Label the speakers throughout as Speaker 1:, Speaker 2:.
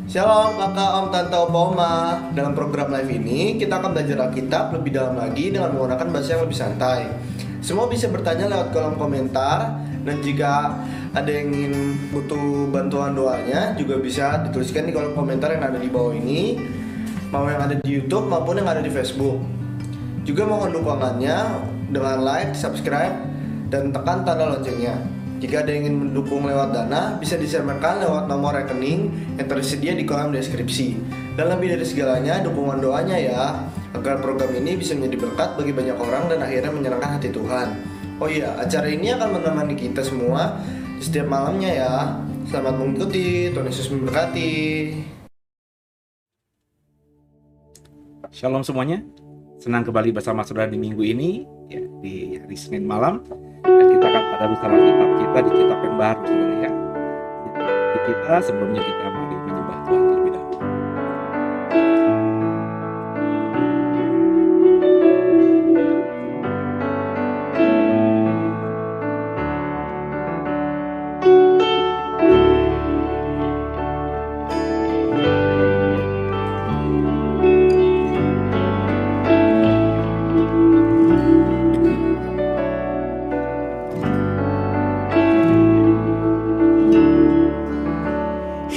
Speaker 1: Shalom kakak, om, tante, opa, oma. Dalam program live ini kita akan belajar Alkitab lebih dalam lagi dengan menggunakan bahasa yang lebih santai. Semua bisa bertanya lewat kolom komentar. Dan jika ada yang ingin butuh bantuan doanya juga bisa dituliskan di kolom komentar yang ada di bawah ini, mau yang ada di YouTube maupun yang ada di Facebook. Juga mohon dukungannya dengan like, subscribe, dan tekan tanda loncengnya. Jika ada yang ingin mendukung lewat dana, bisa disebarkan lewat nomor rekening yang tersedia di kolom deskripsi. Dan lebih dari segalanya, dukungan doanya ya, agar program ini bisa menjadi berkat bagi banyak orang dan akhirnya menyenangkan hati Tuhan. Oh iya, acara ini akan menemani kita semua di setiap malamnya ya. Selamat mengikuti, Tuhan Yesus memberkati.
Speaker 2: Shalom semuanya, senang kembali bersama saudara di minggu ini ya, di hari Senin malam. Dan kita akan pada bersama kitab kita di kitab yang baru, saudara ya. Di kita sebelumnya kita mari menyembah Tuhan terlebih dahulu.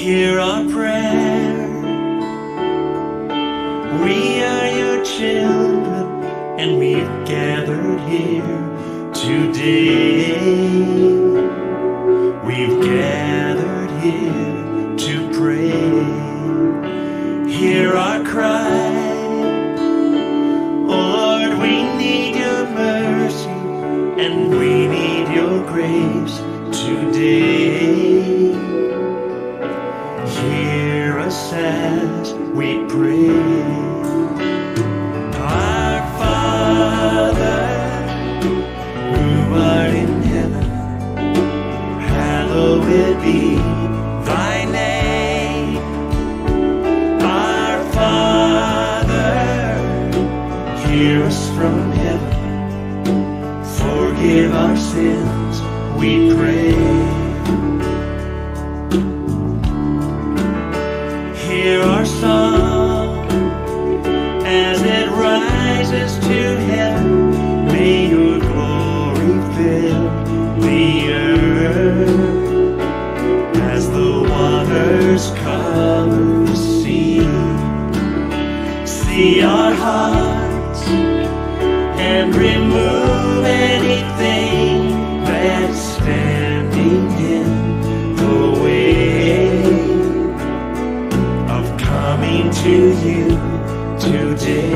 Speaker 3: Hear our prayer. We are your children, and we've gathered here today. We've gathered here to pray. Hear our cry. Oh Lord, we need your mercy, and we need your grace today. Hear us as we pray. Our Father, who art in heaven, hallowed be thy name. Our Father, Forgive our sins, we pray. Hear our song as it rises to heaven. May your glory fill the earth as the waters cover the sea. See our hearts and remove anything that's standing in the way of coming to you today.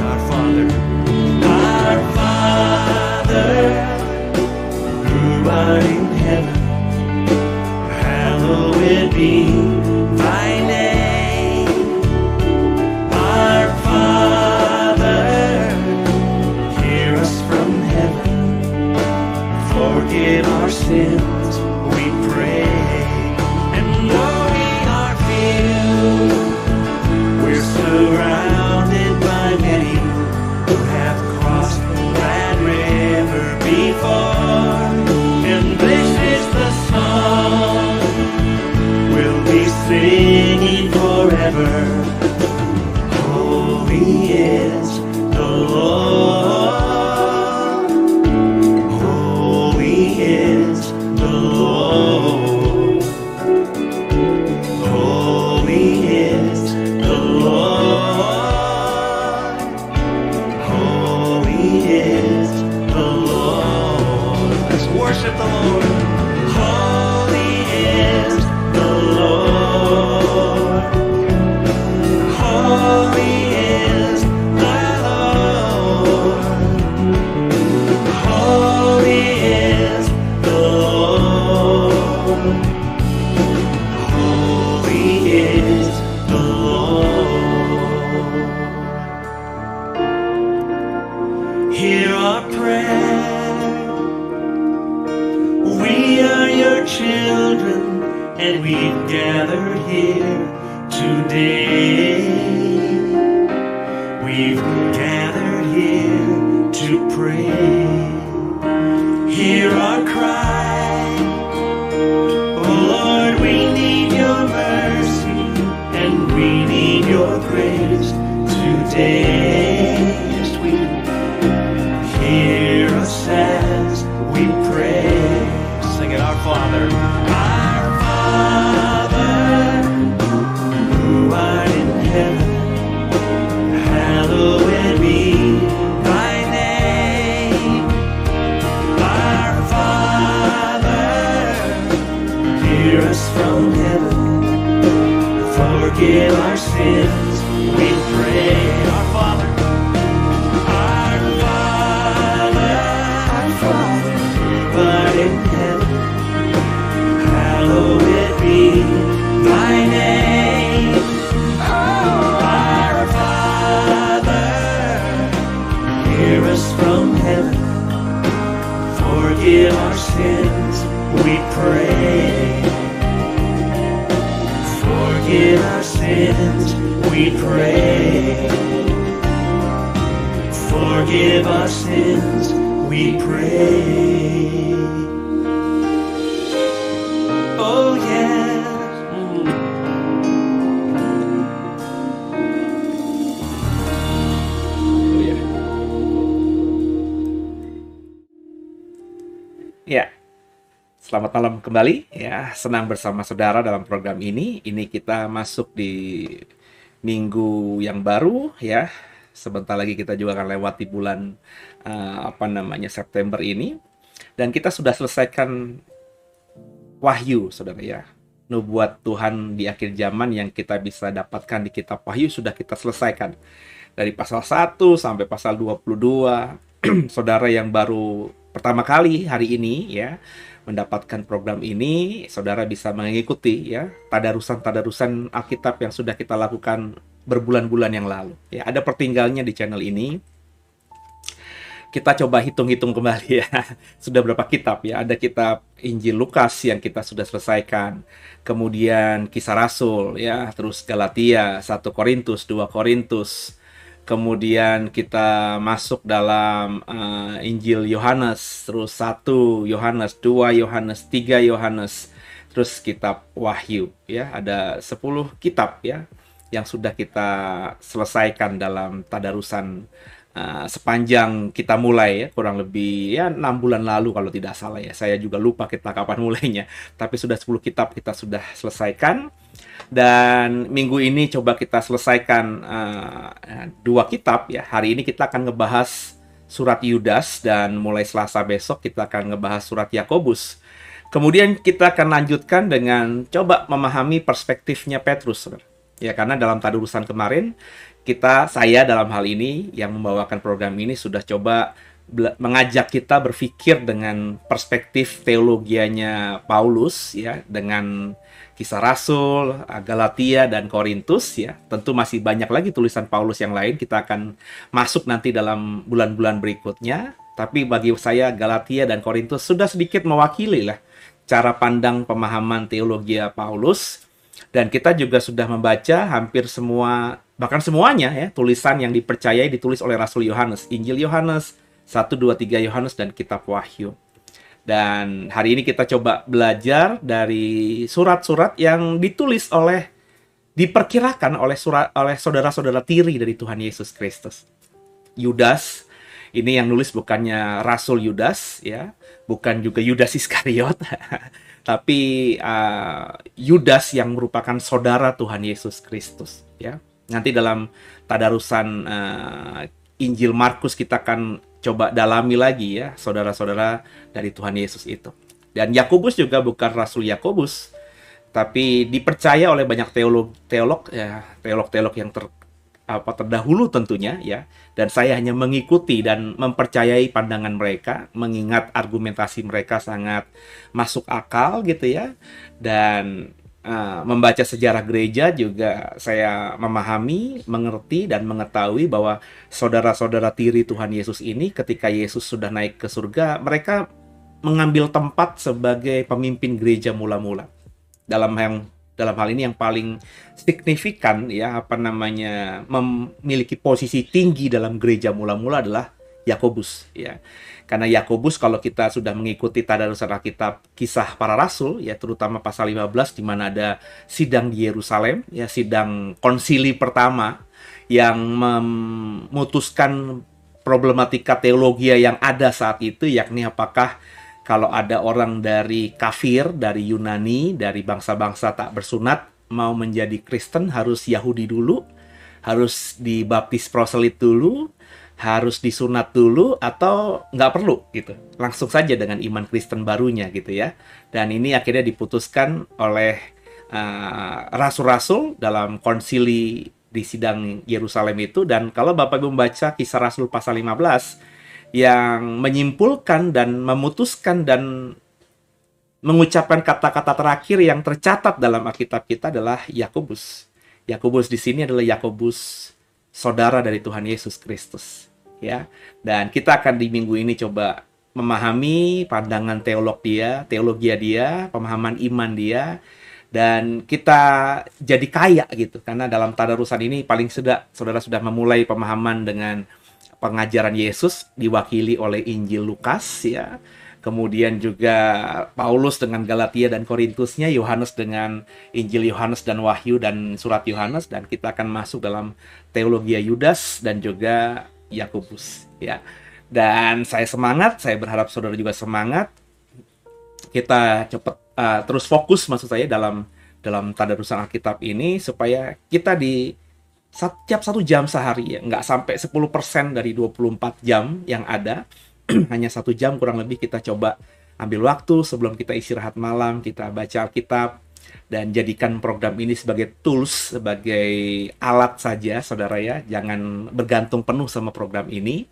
Speaker 3: Our Father, who art in heaven, hallowed be thy name. Our Father, hear us from heaven, forgive our sins, we pray. And though we are few, we're surrounded by many who have crossed that river before. And this is the song we'll be singing forever. Holy is the Lord. Holy is the Lord. Holy is the Lord. Holy is the Lord. Let's worship the Lord. Holy is the Lord. Holy is the Lord. Holy is the Lord. Holy is the Lord. Hear our prayer. We are your children, and we've gathered here today. We've gathered here to pray. Hear our cry. Oh Lord, we need your mercy, and we need your grace today. Yes, we do. Hear us as we pray. Sing it, our Father. Our Father, who art in heaven, hallowed be thy name. Our Father, hear us from heaven, forgive our sins, we pray. Our Father, our Father, who art in heaven, hallowed be thy name. Our Father, hear us from heaven, forgive our sins, we pray. Forgive our sins, we pray. Forgive our sins, we pray. Oh yes.
Speaker 2: Ya, selamat malam kembali. Ya, senang bersama saudara dalam program ini. Ini kita masuk di minggu yang baru, ya. Sebentar lagi kita juga akan lewati bulan September ini. Dan kita sudah selesaikan Wahyu, saudara ya. Nubuat Tuhan di akhir zaman yang kita bisa dapatkan di kitab Wahyu sudah kita selesaikan. Dari pasal 1 sampai pasal 22. Saudara yang baru pertama kali hari ini ya mendapatkan program ini, saudara bisa mengikuti ya tadarusan Alkitab yang sudah kita lakukan berbulan-bulan yang lalu. Ya, ada pertinggalnya di channel ini. Kita coba hitung-hitung kembali ya. Sudah berapa kitab ya? Ada kitab Injil Lukas yang kita sudah selesaikan. Kemudian Kisah Rasul ya, terus Galatia, 1 Korintus, 2 Korintus. kemudian kita masuk dalam Injil Yohanes, terus 1 Yohanes, 2 Yohanes, 3 Yohanes, terus kitab Wahyu ya, ada 10 kitab ya yang sudah kita selesaikan dalam tadarusan sepanjang kita mulai ya, kurang lebih ya 6 bulan lalu kalau tidak salah ya. Saya juga lupa kita kapan mulainya, tapi sudah 10 kitab kita sudah selesaikan. Dan minggu ini coba kita selesaikan 2 kitab ya. Hari ini kita akan ngebahas surat Yudas, dan mulai Selasa besok kita akan ngebahas surat Yakobus. Kemudian kita akan lanjutkan dengan coba memahami perspektifnya Petrus, saudara. Ya, karena dalam tadarusan kemarin saya dalam hal ini yang membawakan program ini sudah coba mengajak kita berpikir dengan perspektif teologianya Paulus ya, dengan Kisah Rasul, Galatia, dan Korintus ya. Tentu masih banyak lagi tulisan Paulus yang lain, kita akan masuk nanti dalam bulan-bulan berikutnya. Tapi bagi saya Galatia dan Korintus sudah sedikit mewakili lah cara pandang pemahaman teologi Paulus. Dan kita juga sudah membaca hampir semua, bahkan semuanya ya, tulisan yang dipercayai ditulis oleh Rasul Yohanes, Injil Yohanes, 1, 2, 3 Yohanes, dan kitab Wahyu. Dan hari ini kita coba belajar dari surat-surat yang diperkirakan oleh saudara-saudara tiri dari Tuhan Yesus Kristus. Yudas, ini yang nulis bukannya Rasul Yudas ya, bukan juga Yudas Iskariot, tapi Yudas yang merupakan saudara Tuhan Yesus Kristus ya. Nanti dalam tadarusan Injil Markus kita akan coba dalami lagi ya, saudara-saudara dari Tuhan Yesus itu. Dan Yakobus juga bukan Rasul Yakobus, tapi dipercaya oleh banyak teolog yang terdahulu tentunya ya. Dan saya hanya mengikuti dan mempercayai pandangan mereka, mengingat argumentasi mereka sangat masuk akal gitu ya. Dan membaca sejarah gereja juga saya memahami, mengerti, dan mengetahui bahwa saudara-saudara tiri Tuhan Yesus ini ketika Yesus sudah naik ke surga, mereka mengambil tempat sebagai pemimpin gereja mula-mula. Dalam hal ini yang paling signifikan ya, memiliki posisi tinggi dalam gereja mula-mula adalah Yakobus ya. Karena Yakobus, kalau kita sudah mengikuti tadarusan Alkitab Kisah Para Rasul ya, terutama pasal 15 di mana ada sidang di Yerusalem ya, sidang konsili pertama yang memutuskan problematika teologi yang ada saat itu, yakni apakah kalau ada orang dari kafir, dari Yunani, dari bangsa-bangsa tak bersunat mau menjadi Kristen harus Yahudi dulu, harus dibaptis proselit dulu, harus disunat dulu, atau nggak perlu gitu, langsung saja dengan iman Kristen barunya gitu ya. Dan ini akhirnya diputuskan oleh rasul-rasul dalam konsili di sidang Yerusalem itu. Dan kalau Bapak Ibu membaca Kisah Rasul pasal 15, yang menyimpulkan dan memutuskan dan mengucapkan kata-kata terakhir yang tercatat dalam Alkitab kita adalah Yakobus. Yakobus di sini adalah Yakobus, saudara dari Tuhan Yesus Kristus ya. Dan kita akan di minggu ini coba memahami pandangan teologi dia, pemahaman iman dia, dan kita jadi kaya gitu, karena dalam tadarusan ini paling sudah saudara sudah memulai pemahaman dengan pengajaran Yesus diwakili oleh Injil Lukas ya. Kemudian juga Paulus dengan Galatia dan Korintusnya, Yohanes dengan Injil Yohanes dan Wahyu dan surat Yohanes, dan kita akan masuk dalam teologi Yudas dan juga Yakobus ya. Dan saya berharap saudara juga semangat. Kita cepat terus fokus maksud saya dalam tadarusan Alkitab ini, supaya kita di setiap 1 jam sehari ya, nggak sampai 10% dari 24 jam yang ada, hanya 1 jam kurang lebih kita coba ambil waktu sebelum kita istirahat malam, kita baca Alkitab, dan jadikan program ini sebagai tools, sebagai alat saja saudara ya. Jangan bergantung penuh sama program ini,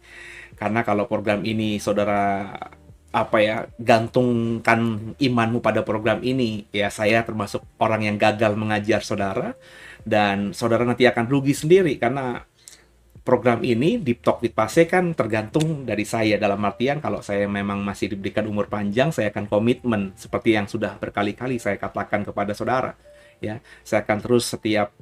Speaker 2: karena kalau program ini saudara gantungkan imanmu pada program ini ya, saya termasuk orang yang gagal mengajar saudara, dan saudara nanti akan rugi sendiri, karena program ini Deep Talk with Pase kan tergantung dari saya, dalam artian kalau saya memang masih diberikan umur panjang, saya akan komitmen seperti yang sudah berkali-kali saya katakan kepada saudara ya. Saya akan terus setiap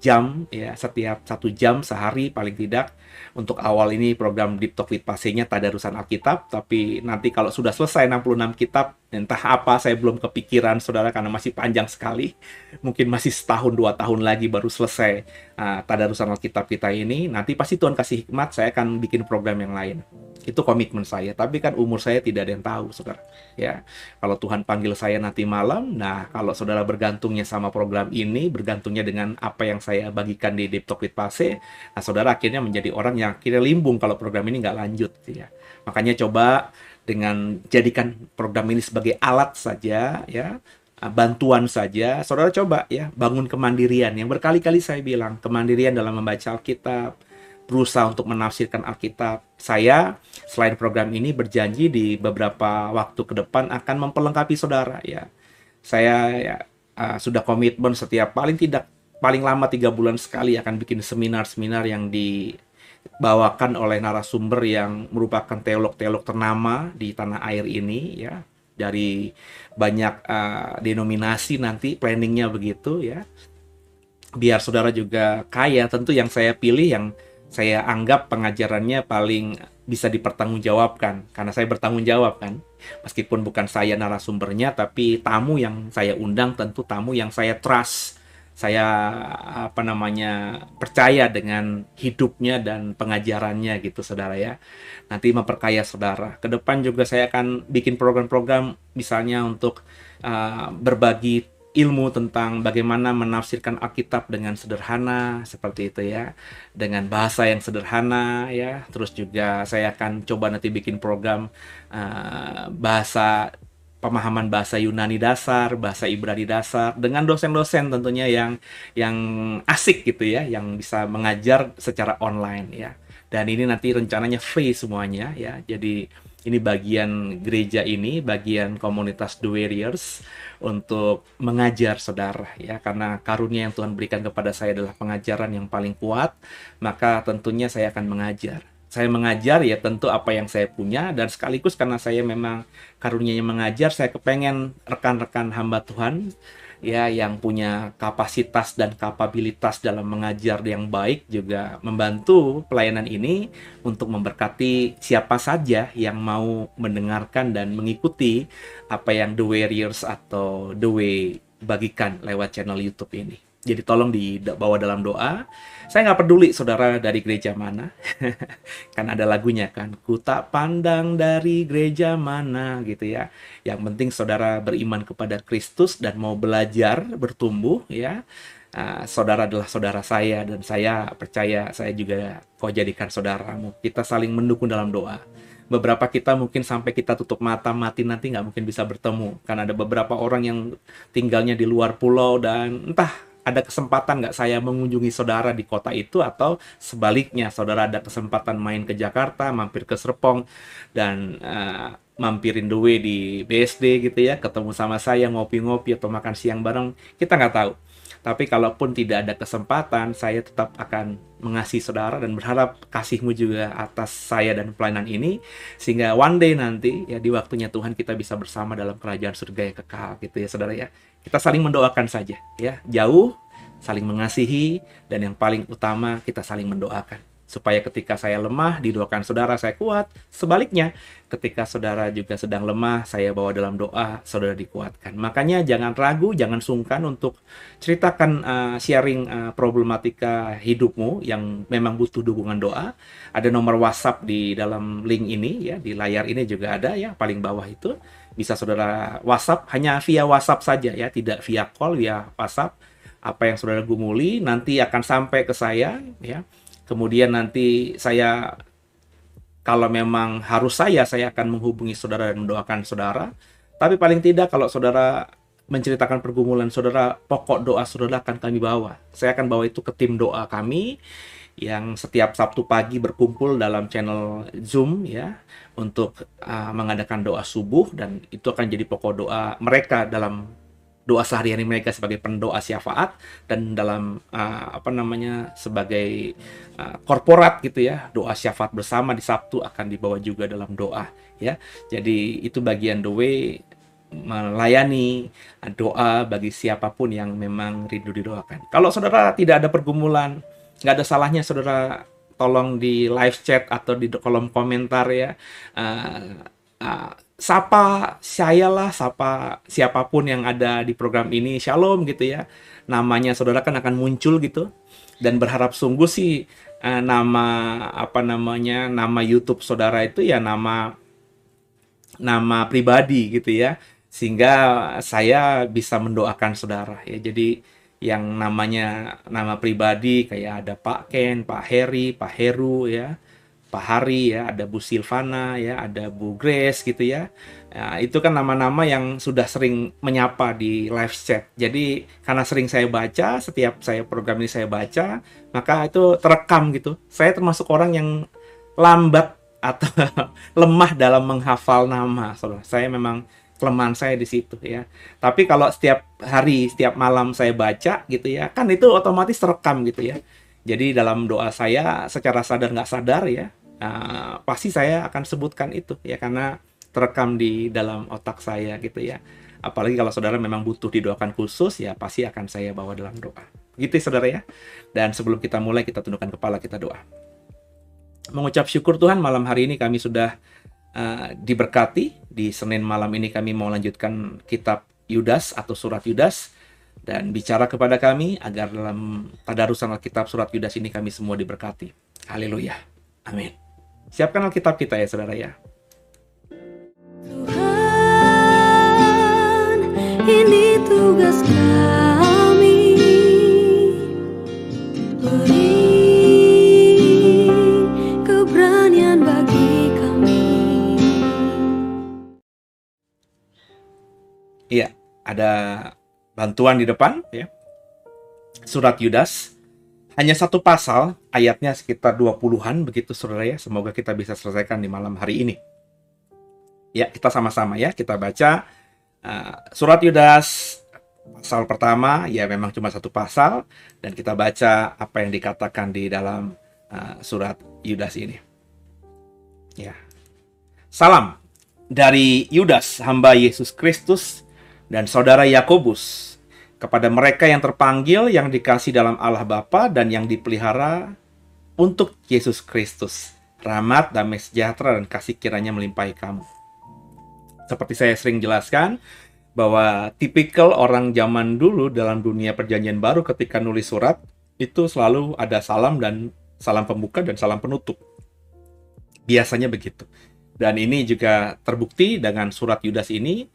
Speaker 2: jam ya, setiap 1 jam sehari paling tidak. Untuk awal ini program Deep Talk with Pasenya tadarusan Alkitab, tapi nanti kalau sudah selesai 66 kitab, entah apa saya belum kepikiran saudara karena masih panjang sekali. Mungkin masih setahun 2 tahun lagi baru selesai tadarusan Alkitab kita ini. Nanti pasti Tuhan kasih hikmat, saya akan bikin program yang lain. Itu komitmen saya, tapi kan umur saya tidak ada yang tahu, saudara. Ya, kalau Tuhan panggil saya nanti malam, nah kalau saudara bergantungnya sama program ini, bergantungnya dengan apa yang saya bagikan di Deep Talk with Pase, nah saudara akhirnya menjadi orang yang kira limbung kalau program ini nggak lanjut, ya. Makanya coba dengan jadikan program ini sebagai alat saja, ya, bantuan saja, saudara coba ya bangun kemandirian yang berkali-kali saya bilang, kemandirian dalam membaca Alkitab, berusaha untuk menafsirkan Alkitab. Saya selain program ini berjanji di beberapa waktu ke depan akan memperlengkapi saudara ya. Saya ya, sudah komitmen setiap paling lama 3 bulan sekali akan bikin seminar-seminar yang dibawakan oleh narasumber yang merupakan teolog-teolog ternama di tanah air ini ya. Dari banyak denominasi nanti planningnya begitu ya. Biar saudara juga kaya, tentu yang saya pilih yang saya anggap pengajarannya paling bisa dipertanggungjawabkan, karena saya bertanggung jawab kan, meskipun bukan saya narasumbernya, tapi tamu yang saya undang tentu tamu yang saya trust, saya percaya dengan hidupnya dan pengajarannya gitu saudara ya. Nanti memperkaya saudara. Ke depan juga saya akan bikin program-program misalnya untuk berbagi ilmu tentang bagaimana menafsirkan Alkitab dengan sederhana seperti itu ya, dengan bahasa yang sederhana ya. Terus juga saya akan coba nanti bikin program pemahaman bahasa Yunani dasar, bahasa Ibrani dasar dengan dosen-dosen tentunya yang asik gitu ya, yang bisa mengajar secara online ya. Dan ini nanti rencananya free semuanya ya. Jadi ini bagian gereja ini, bagian komunitas The Warriors untuk mengajar saudara ya, karena karunia yang Tuhan berikan kepada saya adalah pengajaran yang paling kuat, maka tentunya saya akan mengajar. Saya mengajar ya tentu apa yang saya punya, dan sekaligus karena saya memang karunianya mengajar, saya kepengen rekan-rekan hamba Tuhan ya yang punya kapasitas dan kapabilitas dalam mengajar yang baik juga membantu pelayanan ini untuk memberkati siapa saja yang mau mendengarkan dan mengikuti apa yang The Warriors atau The Way bagikan lewat channel YouTube ini. Jadi tolong dibawa dalam doa. Saya nggak peduli saudara dari gereja mana. Kan ada lagunya kan. Ku tak pandang dari gereja mana gitu ya. Yang penting saudara beriman kepada Kristus dan mau belajar, bertumbuh ya. Saudara adalah saudara saya dan saya percaya saya juga kau jadikan saudaramu. Kita saling mendukung dalam doa. Beberapa kita mungkin sampai kita tutup mata mati nanti nggak mungkin bisa bertemu. Karena ada beberapa orang yang tinggalnya di luar pulau dan entah ada kesempatan nggak saya mengunjungi saudara di kota itu, atau sebaliknya saudara ada kesempatan main ke Jakarta, mampir ke Serpong dan mampirin The Way di BSD gitu ya, ketemu sama saya ngopi-ngopi atau makan siang bareng, kita nggak tahu. Tapi kalaupun tidak ada kesempatan, saya tetap akan mengasihi saudara dan berharap kasihmu juga atas saya dan pelayanan ini, sehingga one day nanti ya di waktunya Tuhan kita bisa bersama dalam kerajaan surga yang kekal gitu ya saudara ya. Kita saling mendoakan saja ya, jauh saling mengasihi, dan yang paling utama kita saling mendoakan supaya ketika saya lemah didoakan saudara saya kuat. Sebaliknya ketika saudara juga sedang lemah, saya bawa dalam doa, saudara dikuatkan. Makanya jangan ragu, jangan sungkan untuk ceritakan sharing problematika hidupmu yang memang butuh dukungan doa. Ada nomor WhatsApp di dalam link ini ya, di layar ini juga ada ya, paling bawah itu. Bisa saudara WhatsApp, hanya via WhatsApp saja ya, tidak via call, via WhatsApp. Apa yang saudara gumuli nanti akan sampai ke saya ya. Kemudian nanti saya, kalau memang harus saya akan menghubungi saudara dan mendoakan saudara. Tapi paling tidak kalau saudara menceritakan pergumulan saudara, pokok doa saudara akan kami bawa. Saya akan bawa itu ke tim doa kami yang setiap Sabtu pagi berkumpul dalam channel Zoom ya, untuk mengadakan doa subuh, dan itu akan jadi pokok doa mereka dalam doa sehari-hari mereka sebagai pendoa syafaat, dan dalam sebagai korporat gitu ya, doa syafaat bersama di Sabtu akan dibawa juga dalam doa ya. Jadi itu bagian The Way melayani doa bagi siapapun yang memang rindu didoakan. Kalau saudara tidak ada pergumulan, nggak ada salahnya saudara tolong di live chat atau di kolom komentar ya. Uh, Sapa saya lah, sapa siapapun yang ada di program ini, shalom gitu ya. Namanya saudara kan akan muncul gitu. Dan berharap sungguh sih nama nama YouTube saudara itu ya nama pribadi gitu ya, sehingga saya bisa mendoakan saudara ya. Jadi yang namanya nama pribadi kayak ada Pak Ken, Pak Heri, Pak Heru ya, Pak Hari ya, ada Bu Silvana ya, ada Bu Grace gitu ya. Nah, itu kan nama-nama yang sudah sering menyapa di live chat. Jadi karena sering saya baca, setiap saya program ini saya baca, maka itu terekam gitu. Saya termasuk orang yang lambat atau lemah dalam menghafal nama, saudara. Saya memang kelemahan saya di situ ya. Tapi kalau setiap hari, setiap malam saya baca gitu ya, kan itu otomatis terekam gitu ya. Jadi dalam doa saya secara sadar nggak sadar ya, pasti saya akan sebutkan itu ya, karena terekam di dalam otak saya gitu ya. Apalagi kalau saudara memang butuh didoakan khusus ya, pasti akan saya bawa dalam doa. Gitu ya saudara ya. Dan sebelum kita mulai, kita tundukkan kepala, kita doa. Mengucap syukur Tuhan, malam hari ini kami sudah diberkati. Di Senin malam ini kami mau lanjutkan kitab Yudas atau surat Yudas, dan bicara kepada kami agar dalam tadarusan Alkitab surat Yudas ini kami semua diberkati. Haleluya. Amin. Siapkan Alkitab kita ya saudara ya.
Speaker 4: Tuhan, ini tugas kami, beri keberanian bagi kami.
Speaker 2: Iya, ada bantuan di depan ya. Surat Yudas hanya satu pasal, ayatnya sekitar 20-an begitu saudara ya. Semoga kita bisa selesaikan di malam hari ini. Ya, kita sama-sama ya, kita baca surat Yudas pasal pertama, ya memang cuma satu pasal, dan kita baca apa yang dikatakan di dalam surat Yudas ini. Ya. Salam dari Yudas, hamba Yesus Kristus, dan saudara Yakobus, kepada mereka yang terpanggil, yang dikasih dalam Allah Bapa, dan yang dipelihara untuk Yesus Kristus. Rahmat, damai sejahtera, dan kasih kiranya melimpahi kamu. Seperti saya sering jelaskan, bahwa tipikal orang zaman dulu dalam dunia perjanjian baru ketika nulis surat, itu selalu ada salam, dan salam pembuka dan salam penutup. Biasanya begitu. Dan ini juga terbukti dengan surat Yudas ini.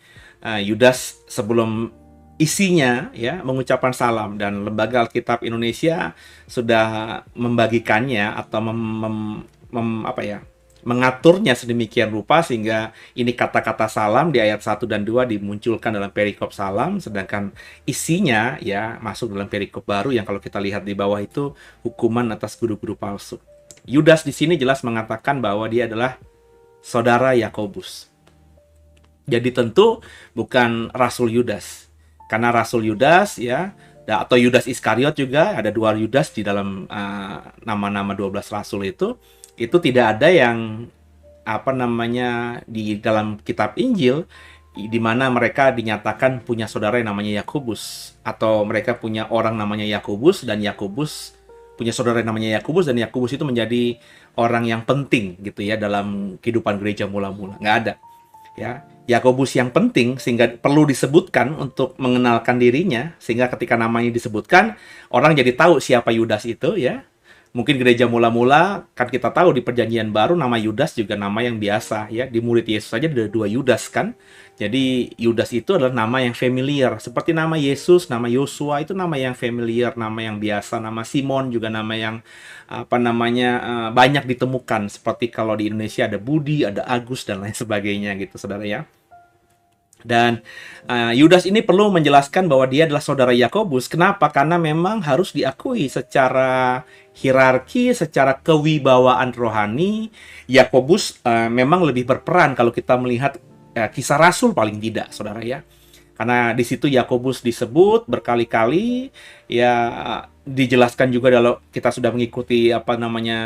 Speaker 2: Yudas sebelum isinya ya mengucapkan salam, dan Lembaga Alkitab Indonesia sudah membagikannya atau mengaturnya sedemikian rupa sehingga ini kata-kata salam di ayat 1 dan 2 dimunculkan dalam perikop salam, sedangkan isinya ya masuk dalam perikop baru yang kalau kita lihat di bawah itu hukuman atas guru-guru palsu. Yudas di sini jelas mengatakan bahwa dia adalah saudara Yakobus. Jadi tentu bukan Rasul Yudas. Karena Rasul Yudas ya, atau Yudas Iskariot juga, ada dua Yudas di dalam nama-nama 12 Rasul itu tidak ada yang di dalam kitab Injil di mana mereka dinyatakan punya saudara yang namanya Yakobus, atau mereka punya orang namanya Yakobus, dan Yakobus punya saudara yang namanya Yakobus, dan Yakobus itu menjadi orang yang penting gitu ya dalam kehidupan gereja mula-mula. Nggak ada ya. Yakobus yang penting sehingga perlu disebutkan untuk mengenalkan dirinya, sehingga ketika namanya disebutkan orang jadi tahu siapa Yudas itu ya. Mungkin gereja mula-mula kan kita tahu di perjanjian baru nama Yudas juga nama yang biasa ya. Di murid Yesus saja ada 2 Yudas kan. Jadi Yudas itu adalah nama yang familiar, seperti nama Yesus, nama Yosua itu nama yang familiar, nama yang biasa. Nama Simon juga nama yang banyak ditemukan, seperti kalau di Indonesia ada Budi, ada Agus dan lain sebagainya gitu saudara ya. Dan Yudas ini perlu menjelaskan bahwa dia adalah saudara Yakobus. Kenapa? Karena memang harus diakui secara hierarki, secara kewibawaan rohani, Yakobus memang lebih berperan kalau kita melihat kisah Rasul paling tidak, saudara ya. Karena di situ Yakobus disebut berkali-kali, ya dijelaskan juga kalau kita sudah mengikuti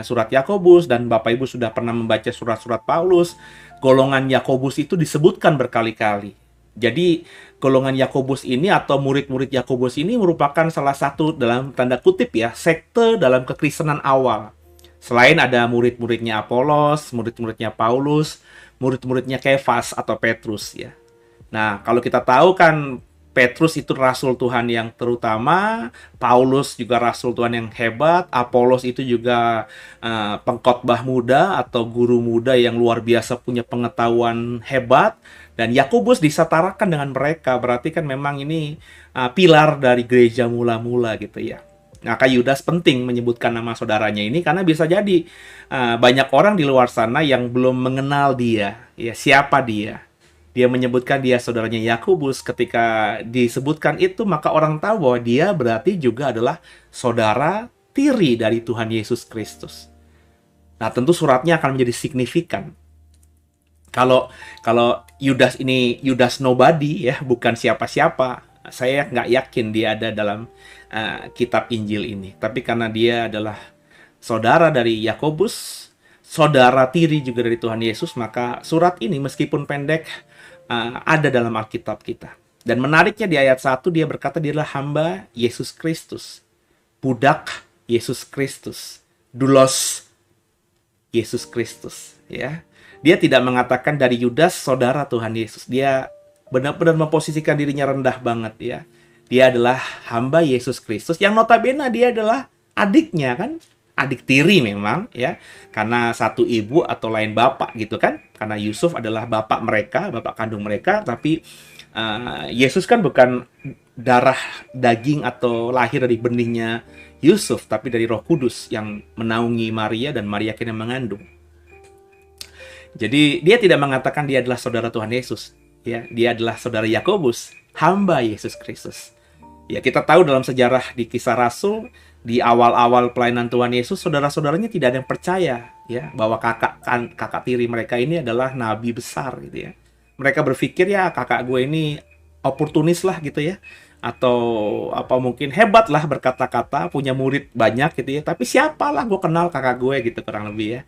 Speaker 2: surat Yakobus, dan Bapak Ibu sudah pernah membaca surat-surat Paulus, golongan Yakobus itu disebutkan berkali-kali. Jadi golongan Yakobus ini atau murid-murid Yakobus ini merupakan salah satu dalam tanda kutip ya, sekte dalam kekristenan awal. Selain ada murid-muridnya Apolos, murid-muridnya Paulus, murid-muridnya Kefas atau Petrus ya. Nah, kalau kita tahu kan Petrus itu rasul Tuhan yang terutama, Paulus juga rasul Tuhan yang hebat, Apolos itu juga pengkhotbah muda atau guru muda yang luar biasa punya pengetahuan hebat, dan Yakobus disetarakan dengan mereka, berarti kan memang ini pilar dari gereja mula-mula gitu ya. Maka Yudas penting menyebutkan nama saudaranya ini karena bisa jadi banyak orang di luar sana yang belum mengenal dia, ya siapa dia. Dia menyebutkan dia saudaranya Yakobus. Ketika disebutkan itu, maka orang tahu bahwa dia berarti juga adalah saudara tiri dari Tuhan Yesus Kristus. Nah, tentu suratnya akan menjadi signifikan. Kalau Yudas ini Yudas nobody ya, bukan siapa-siapa, saya nggak yakin dia ada dalam kitab Injil ini. Tapi karena dia adalah saudara dari Yakobus, saudara tiri juga dari Tuhan Yesus, maka surat ini meskipun pendek ada dalam Alkitab kita. Dan menariknya di ayat 1 dia berkata dia adalah hamba Yesus Kristus, budak Yesus Kristus, doulos Yesus Kristus ya. Dia tidak mengatakan dari Yudas saudara Tuhan Yesus. Dia benar-benar memposisikan dirinya rendah banget ya. Dia adalah hamba Yesus Kristus yang notabene dia adalah adiknya kan? Adik tiri memang ya, karena satu ibu atau lain bapak gitu kan, karena Yusuf adalah bapak mereka, bapak kandung mereka, tapi Yesus kan bukan darah daging atau lahir dari benihnya Yusuf, tapi dari Roh Kudus yang menaungi Maria dan Maria kini mengandung. Jadi dia tidak mengatakan dia adalah saudara Tuhan Yesus ya, dia adalah saudara Yakobus, hamba Yesus Kristus. Ya, kita tahu dalam sejarah di Kisah Rasul, di awal-awal pelayanan Tuhan Yesus, saudara-saudaranya tidak ada yang percaya ya bahwa kakak tiri mereka ini adalah nabi besar gitu ya. Mereka berpikir ya kakak gue ini oportunis lah gitu ya, atau apa mungkin hebat lah berkata-kata, punya murid banyak gitu ya. Tapi siapalah gue kenal kakak gue gitu kurang lebih ya.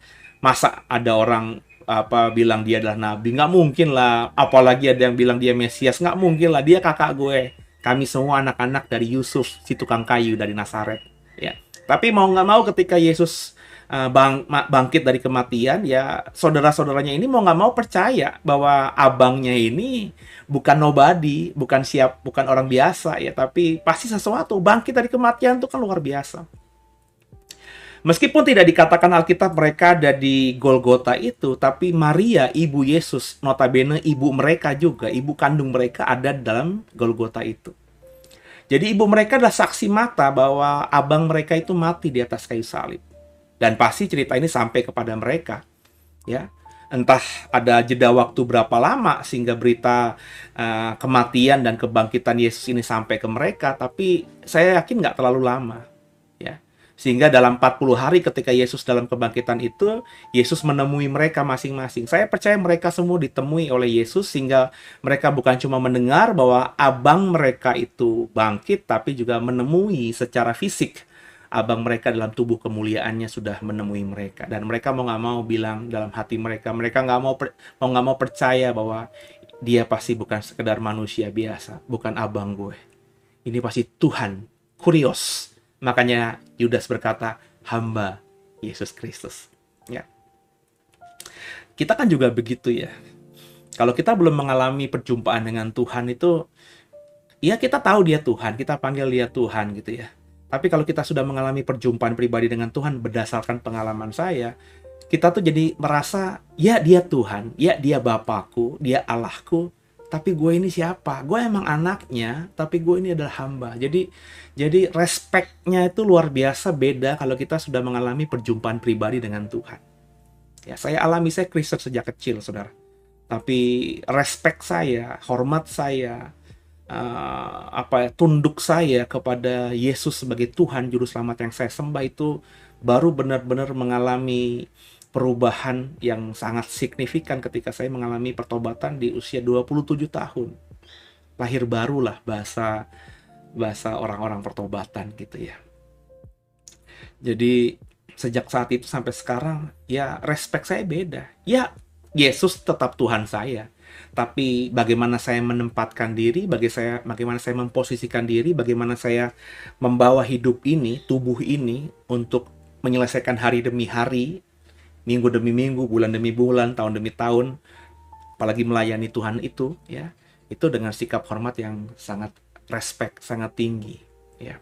Speaker 2: Masa ada orang bilang dia adalah nabi? Nggak mungkin lah. Apalagi ada yang bilang dia Mesias, nggak mungkin lah. Dia kakak gue. Kami semua anak-anak dari Yusuf, si tukang kayu dari Nazaret. Ya, tapi mau nggak mau ketika Yesus bangkit dari kematian, ya saudara-saudaranya ini mau nggak mau percaya bahwa abangnya ini bukan nobody, bukan orang biasa ya, tapi pasti sesuatu. Bangkit dari kematian itu kan luar biasa. Meskipun tidak dikatakan Alkitab mereka ada di Golgota itu, tapi Maria, ibu Yesus, notabene ibu mereka juga, ibu kandung mereka ada dalam Golgota itu. Jadi ibu mereka adalah saksi mata bahwa abang mereka itu mati di atas kayu salib. Dan pasti cerita ini sampai kepada mereka. Ya, entah ada jeda waktu berapa lama sehingga berita kematian dan kebangkitan Yesus ini sampai ke mereka, tapi saya yakin nggak terlalu lama. Ya. Sehingga dalam 40 hari ketika Yesus dalam kebangkitan itu, Yesus menemui mereka masing-masing. Saya percaya mereka semua ditemui oleh Yesus, sehingga mereka bukan cuma mendengar bahwa abang mereka itu bangkit, tapi juga menemui secara fisik. Abang mereka dalam tubuh kemuliaannya sudah menemui mereka. Dan mereka mau nggak mau bilang dalam hati mereka nggak mau percaya bahwa dia pasti bukan sekedar manusia biasa, bukan abang gue. Ini pasti Tuhan, Kurios. Makanya Yudas berkata, hamba Yesus Kristus. Ya. Kita kan juga begitu ya. Kalau kita belum mengalami perjumpaan dengan Tuhan itu, ya kita tahu dia Tuhan, kita panggil dia Tuhan gitu ya. Tapi kalau kita sudah mengalami perjumpaan pribadi dengan Tuhan berdasarkan pengalaman saya, kita tuh jadi merasa, ya dia Tuhan, ya dia Bapakku, dia Allahku, tapi gue ini siapa? Gue emang anaknya, tapi gue ini adalah hamba. Jadi respect-nya itu luar biasa beda kalau kita sudah mengalami perjumpaan pribadi dengan Tuhan. Ya, saya Kristen sejak kecil, saudara. Tapi respect saya, hormat saya, tunduk saya kepada Yesus sebagai Tuhan Juru Selamat yang saya sembah itu baru benar-benar mengalami perubahan yang sangat signifikan ketika saya mengalami pertobatan di usia 27 tahun. Lahir barulah bahasa orang-orang pertobatan gitu ya. Jadi sejak saat itu sampai sekarang ya respect saya beda. Ya Yesus tetap Tuhan saya. Tapi bagaimana saya menempatkan diri, bagaimana saya memposisikan diri, bagaimana saya membawa hidup ini, tubuh ini untuk menyelesaikan hari demi hari, minggu demi minggu, bulan demi bulan, tahun demi tahun, apalagi melayani Tuhan itu, ya, itu dengan sikap hormat yang sangat respect, sangat tinggi, ya.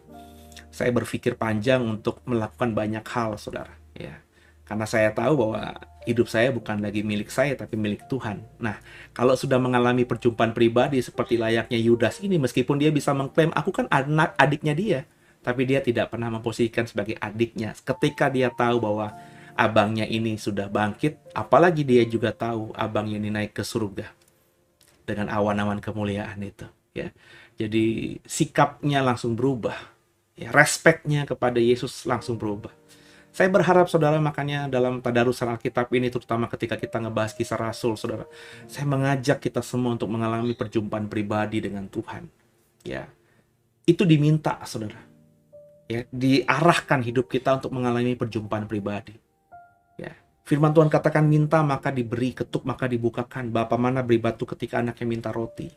Speaker 2: Saya berpikir panjang untuk melakukan banyak hal, saudara, ya. Karena saya tahu bahwa hidup saya bukan lagi milik saya, tapi milik Tuhan. Nah, kalau sudah mengalami perjumpaan pribadi seperti layaknya Yudas ini, meskipun dia bisa mengklaim, aku kan adiknya dia, tapi dia tidak pernah memposisikan sebagai adiknya. Ketika dia tahu bahwa abangnya ini sudah bangkit, apalagi dia juga tahu abangnya ini naik ke surga dengan awan-awan kemuliaan itu, ya. Jadi sikapnya langsung berubah, ya, respeknya kepada Yesus langsung berubah. Saya berharap saudara, makanya dalam tadarusan Alkitab ini, terutama ketika kita ngebahas kisah Rasul, saudara, saya mengajak kita semua untuk mengalami perjumpaan pribadi dengan Tuhan. Ya, itu diminta, saudara. Ya, diarahkan hidup kita untuk mengalami perjumpaan pribadi. Ya, firman Tuhan katakan, minta maka diberi, ketuk maka dibukakan. Bapa mana beri batu ketika anaknya minta roti.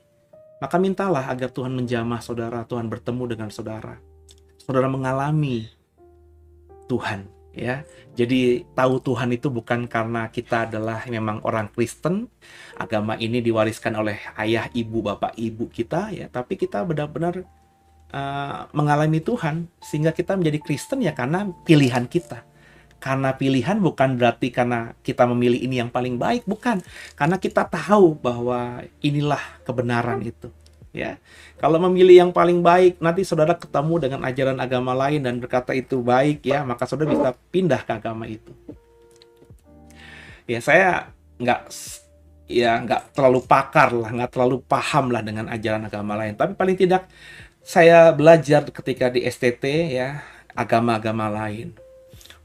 Speaker 2: Maka mintalah agar Tuhan menjamah saudara, Tuhan bertemu dengan saudara. Saudara mengalami Tuhan. Ya, jadi tahu Tuhan itu bukan karena kita adalah memang orang Kristen, agama ini diwariskan oleh ayah, ibu, bapak, ibu kita, ya, tapi kita benar-benar mengalami Tuhan sehingga kita menjadi Kristen ya karena pilihan kita. Karena pilihan bukan berarti karena kita memilih ini yang paling baik, bukan. Karena kita tahu bahwa inilah kebenaran itu. Ya, kalau memilih yang paling baik, nanti saudara ketemu dengan ajaran agama lain dan berkata itu baik, ya, maka saudara bisa pindah ke agama itu. Ya, saya nggak terlalu pakar lah, nggak terlalu paham lah dengan ajaran agama lain. Tapi paling tidak saya belajar ketika di STT, ya, agama-agama lain,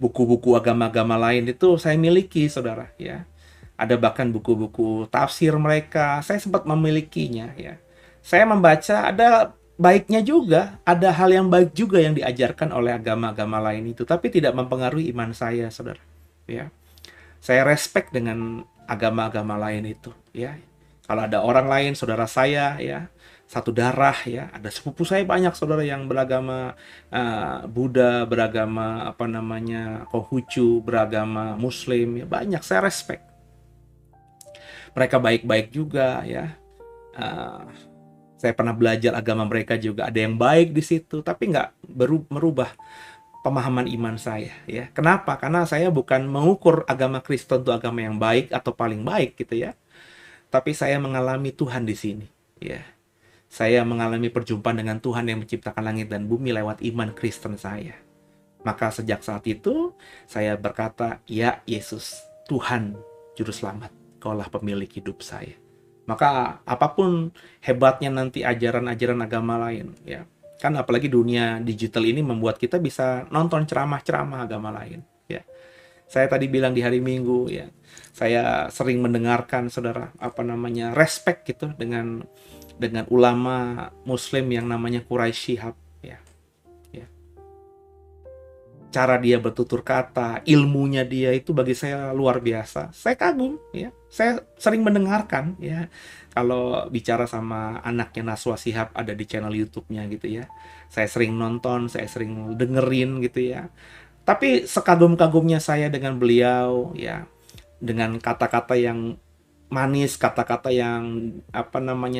Speaker 2: buku-buku agama-agama lain itu saya miliki, saudara. Ya, ada bahkan buku-buku tafsir mereka, saya sempat memilikinya, ya. Saya membaca, ada baiknya juga, ada hal yang baik juga yang diajarkan oleh agama-agama lain itu, tapi tidak mempengaruhi iman saya, saudara. Ya, saya respect dengan agama-agama lain itu. Ya, kalau ada orang lain, saudara saya, ya, satu darah, ya, ada sepupu saya banyak, saudara, yang beragama Buddha, beragama Konghucu, beragama Muslim, ya, banyak. Saya respect. Mereka baik-baik juga, ya. Saya pernah belajar agama mereka juga, ada yang baik di situ, tapi nggak merubah pemahaman iman saya. Ya, kenapa? Karena saya bukan mengukur agama Kristen itu agama yang baik atau paling baik, gitu ya. Tapi saya mengalami Tuhan di sini. Ya, saya mengalami perjumpaan dengan Tuhan yang menciptakan langit dan bumi lewat iman Kristen saya. Maka sejak saat itu saya berkata, ya Yesus, Tuhan Juru Selamat, Kaulah pemilik hidup saya. Maka apapun hebatnya nanti ajaran-ajaran agama lain, ya, kan apalagi dunia digital ini membuat kita bisa nonton ceramah-ceramah agama lain, ya. Saya tadi bilang di hari Minggu, ya, saya sering mendengarkan, saudara, respect gitu dengan ulama Muslim yang namanya Quraisy Shihab, ya. Ya. Cara dia bertutur kata, ilmunya dia itu bagi saya luar biasa. Saya kagum, ya. Saya sering mendengarkan, ya, kalau bicara sama anaknya Naswa Shihab ada di channel YouTube-nya gitu, ya. Saya sering nonton, saya sering dengerin gitu, ya. Tapi sekagum-kagumnya saya dengan beliau, ya, dengan kata-kata yang manis, kata-kata yang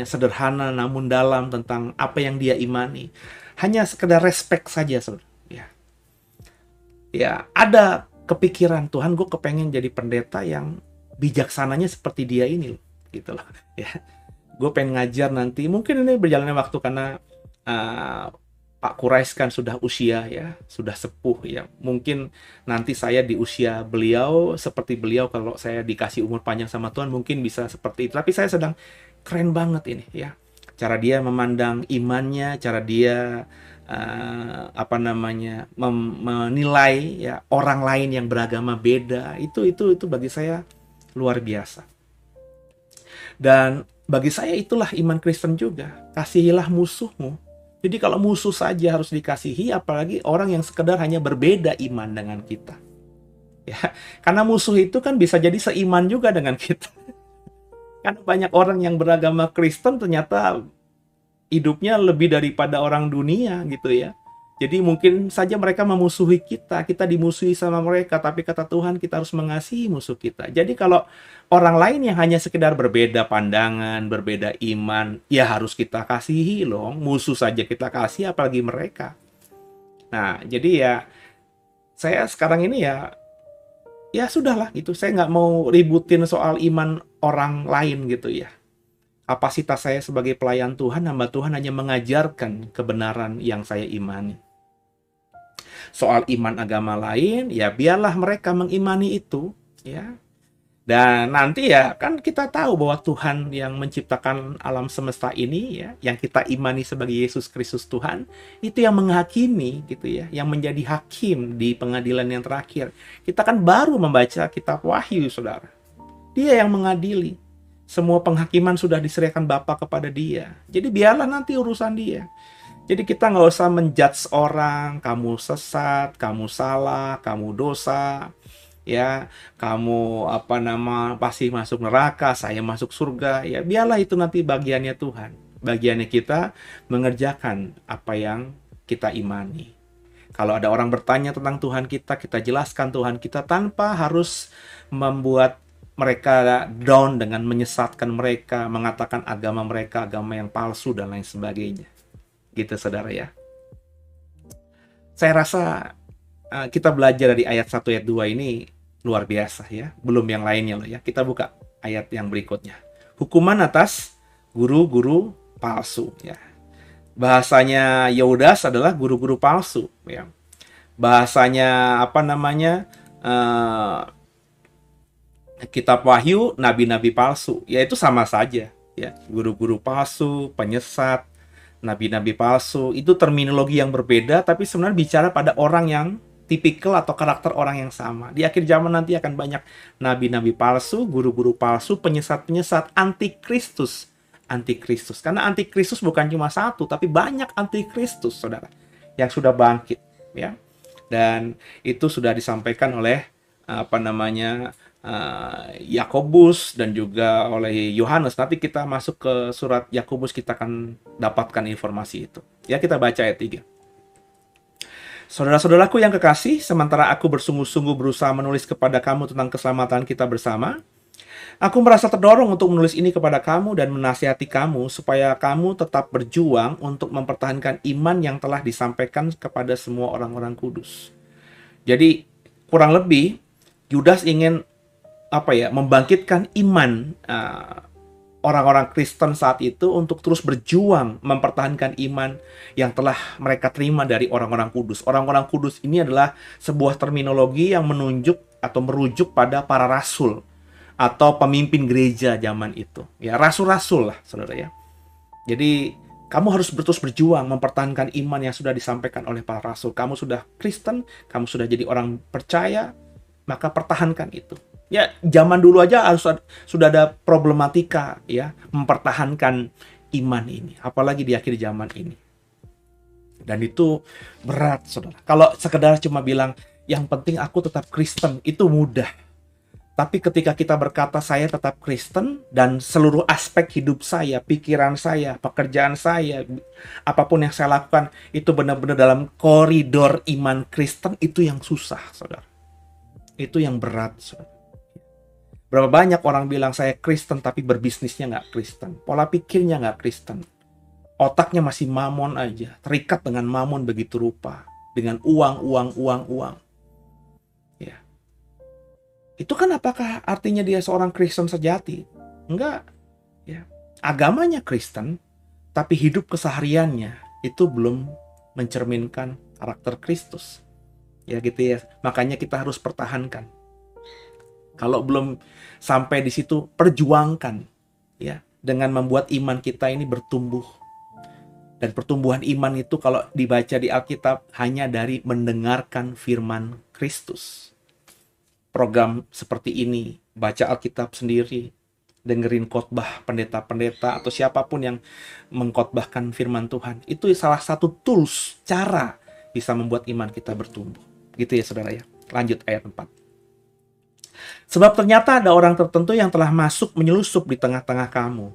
Speaker 2: sederhana namun dalam tentang apa yang dia imani. Hanya sekedar respect saja, saudara. Ya. Ya, ada kepikiran, Tuhan, gue kepengen jadi pendeta yang bijaksananya seperti dia ini loh, gitu loh, ya. Gue pengen ngajar nanti, mungkin ini berjalannya waktu karena Pak Quraisy kan sudah usia, ya, sudah sepuh, ya. Mungkin nanti saya di usia beliau, seperti beliau, kalau saya dikasih umur panjang sama Tuhan, mungkin bisa seperti itu. Tapi saya sedang keren banget ini, ya. Cara dia memandang imannya, cara dia menilai, ya, orang lain yang beragama beda, itu bagi saya luar biasa. Dan bagi saya itulah iman Kristen juga. Kasihilah musuhmu. Jadi kalau musuh saja harus dikasihi, apalagi orang yang sekedar hanya berbeda iman dengan kita. Ya, karena musuh itu kan bisa jadi seiman juga dengan kita. Karena banyak orang yang beragama Kristen ternyata hidupnya lebih daripada orang dunia gitu ya. Jadi mungkin saja mereka memusuhi kita dimusuhi sama mereka, tapi kata Tuhan kita harus mengasihi musuh kita. Jadi kalau orang lain yang hanya sekedar berbeda pandangan, berbeda iman, ya harus kita kasihi loh. Musuh saja kita kasih, apalagi mereka. Nah, jadi ya saya sekarang ini ya sudahlah gitu. Saya nggak mau ributin soal iman orang lain gitu ya. Kapasitas saya sebagai pelayan Tuhan, hamba Tuhan hanya mengajarkan kebenaran yang saya imani. Soal iman agama lain, ya biarlah mereka mengimani itu, ya. Dan nanti ya kan kita tahu bahwa Tuhan yang menciptakan alam semesta ini ya, yang kita imani sebagai Yesus Kristus Tuhan, itu yang menghakimi gitu ya, yang menjadi hakim di pengadilan yang terakhir. Kita kan baru membaca kitab Wahyu, Saudara. Dia yang mengadili. Semua penghakiman sudah diserahkan Bapa kepada Dia. Jadi biarlah nanti urusan Dia. Jadi kita nggak usah menjudge orang, kamu sesat, kamu salah, kamu dosa, ya, kamu pasti masuk neraka, saya masuk surga. Ya biarlah itu nanti bagiannya Tuhan. Bagiannya kita mengerjakan apa yang kita imani. Kalau ada orang bertanya tentang Tuhan kita jelaskan Tuhan kita tanpa harus membuat mereka down dengan menyesatkan mereka, mengatakan agama mereka agama yang palsu dan lain sebagainya. Gitu saudara ya. Saya rasa kita belajar dari ayat 1 ayat 2 ini luar biasa ya. Belum yang lainnya loh ya. Kita buka ayat yang berikutnya. Hukuman atas guru-guru palsu ya. Bahasanya Yodas adalah guru-guru palsu ya. Bahasanya kitab Wahyu nabi-nabi palsu. Ya itu sama saja ya. Guru-guru palsu, penyesat, nabi-nabi palsu, itu terminologi yang berbeda, tapi sebenarnya bicara pada orang yang tipikal atau karakter orang yang sama. Di akhir zaman nanti akan banyak nabi-nabi palsu, guru-guru palsu, penyesat-penyesat, antikristus. Karena antikristus bukan cuma satu, tapi banyak antikristus, saudara, yang sudah bangkit, ya. Dan itu sudah disampaikan oleh Yakobus dan juga oleh Yohanes. Nanti kita masuk ke surat Yakobus, kita akan dapatkan informasi itu. Ya, kita baca ayat 3. Saudara-saudaraku yang kekasih, sementara aku bersungguh-sungguh berusaha menulis kepada kamu tentang keselamatan kita bersama, aku merasa terdorong untuk menulis ini kepada kamu dan menasihati kamu supaya kamu tetap berjuang untuk mempertahankan iman yang telah disampaikan kepada semua orang-orang kudus. Jadi, kurang lebih Yudas ingin membangkitkan iman orang-orang Kristen saat itu untuk terus berjuang mempertahankan iman yang telah mereka terima dari orang-orang kudus. Orang-orang kudus ini adalah sebuah terminologi yang menunjuk atau merujuk pada para rasul atau pemimpin gereja zaman itu. Ya, rasul-rasul lah, saudara ya. Jadi kamu harus terus berjuang mempertahankan iman yang sudah disampaikan oleh para rasul. Kamu sudah Kristen, kamu sudah jadi orang percaya, maka pertahankan itu. Ya, zaman dulu aja sudah ada problematika ya mempertahankan iman ini, apalagi di akhir zaman ini. Dan itu berat, saudara. Kalau sekedar cuma bilang yang penting aku tetap Kristen, itu mudah. Tapi ketika kita berkata saya tetap Kristen dan seluruh aspek hidup saya, pikiran saya, pekerjaan saya, apapun yang saya lakukan itu benar-benar dalam koridor iman Kristen, itu yang susah, saudara. Itu yang berat, saudara. Berapa banyak orang bilang saya Kristen tapi berbisnisnya nggak Kristen. Pola pikirnya nggak Kristen. Otaknya masih mamon aja. Terikat dengan mamon begitu rupa. Dengan uang. Ya. Itu kan apakah artinya dia seorang Kristen sejati? Enggak. Ya. Agamanya Kristen, tapi hidup kesehariannya itu belum mencerminkan karakter Kristus. Ya gitu ya. Makanya kita harus pertahankan. Kalau belum sampai di situ, perjuangkan ya dengan membuat iman kita ini bertumbuh. Dan pertumbuhan iman itu kalau dibaca di Alkitab hanya dari mendengarkan firman Kristus. Program seperti ini, baca Alkitab sendiri, dengerin khotbah pendeta-pendeta atau siapapun yang mengkhotbahkan firman Tuhan, itu salah satu tools, cara bisa membuat iman kita bertumbuh. Gitu ya saudara ya. Lanjut ayat 4. Sebab ternyata ada orang tertentu yang telah masuk menyelusup di tengah-tengah kamu,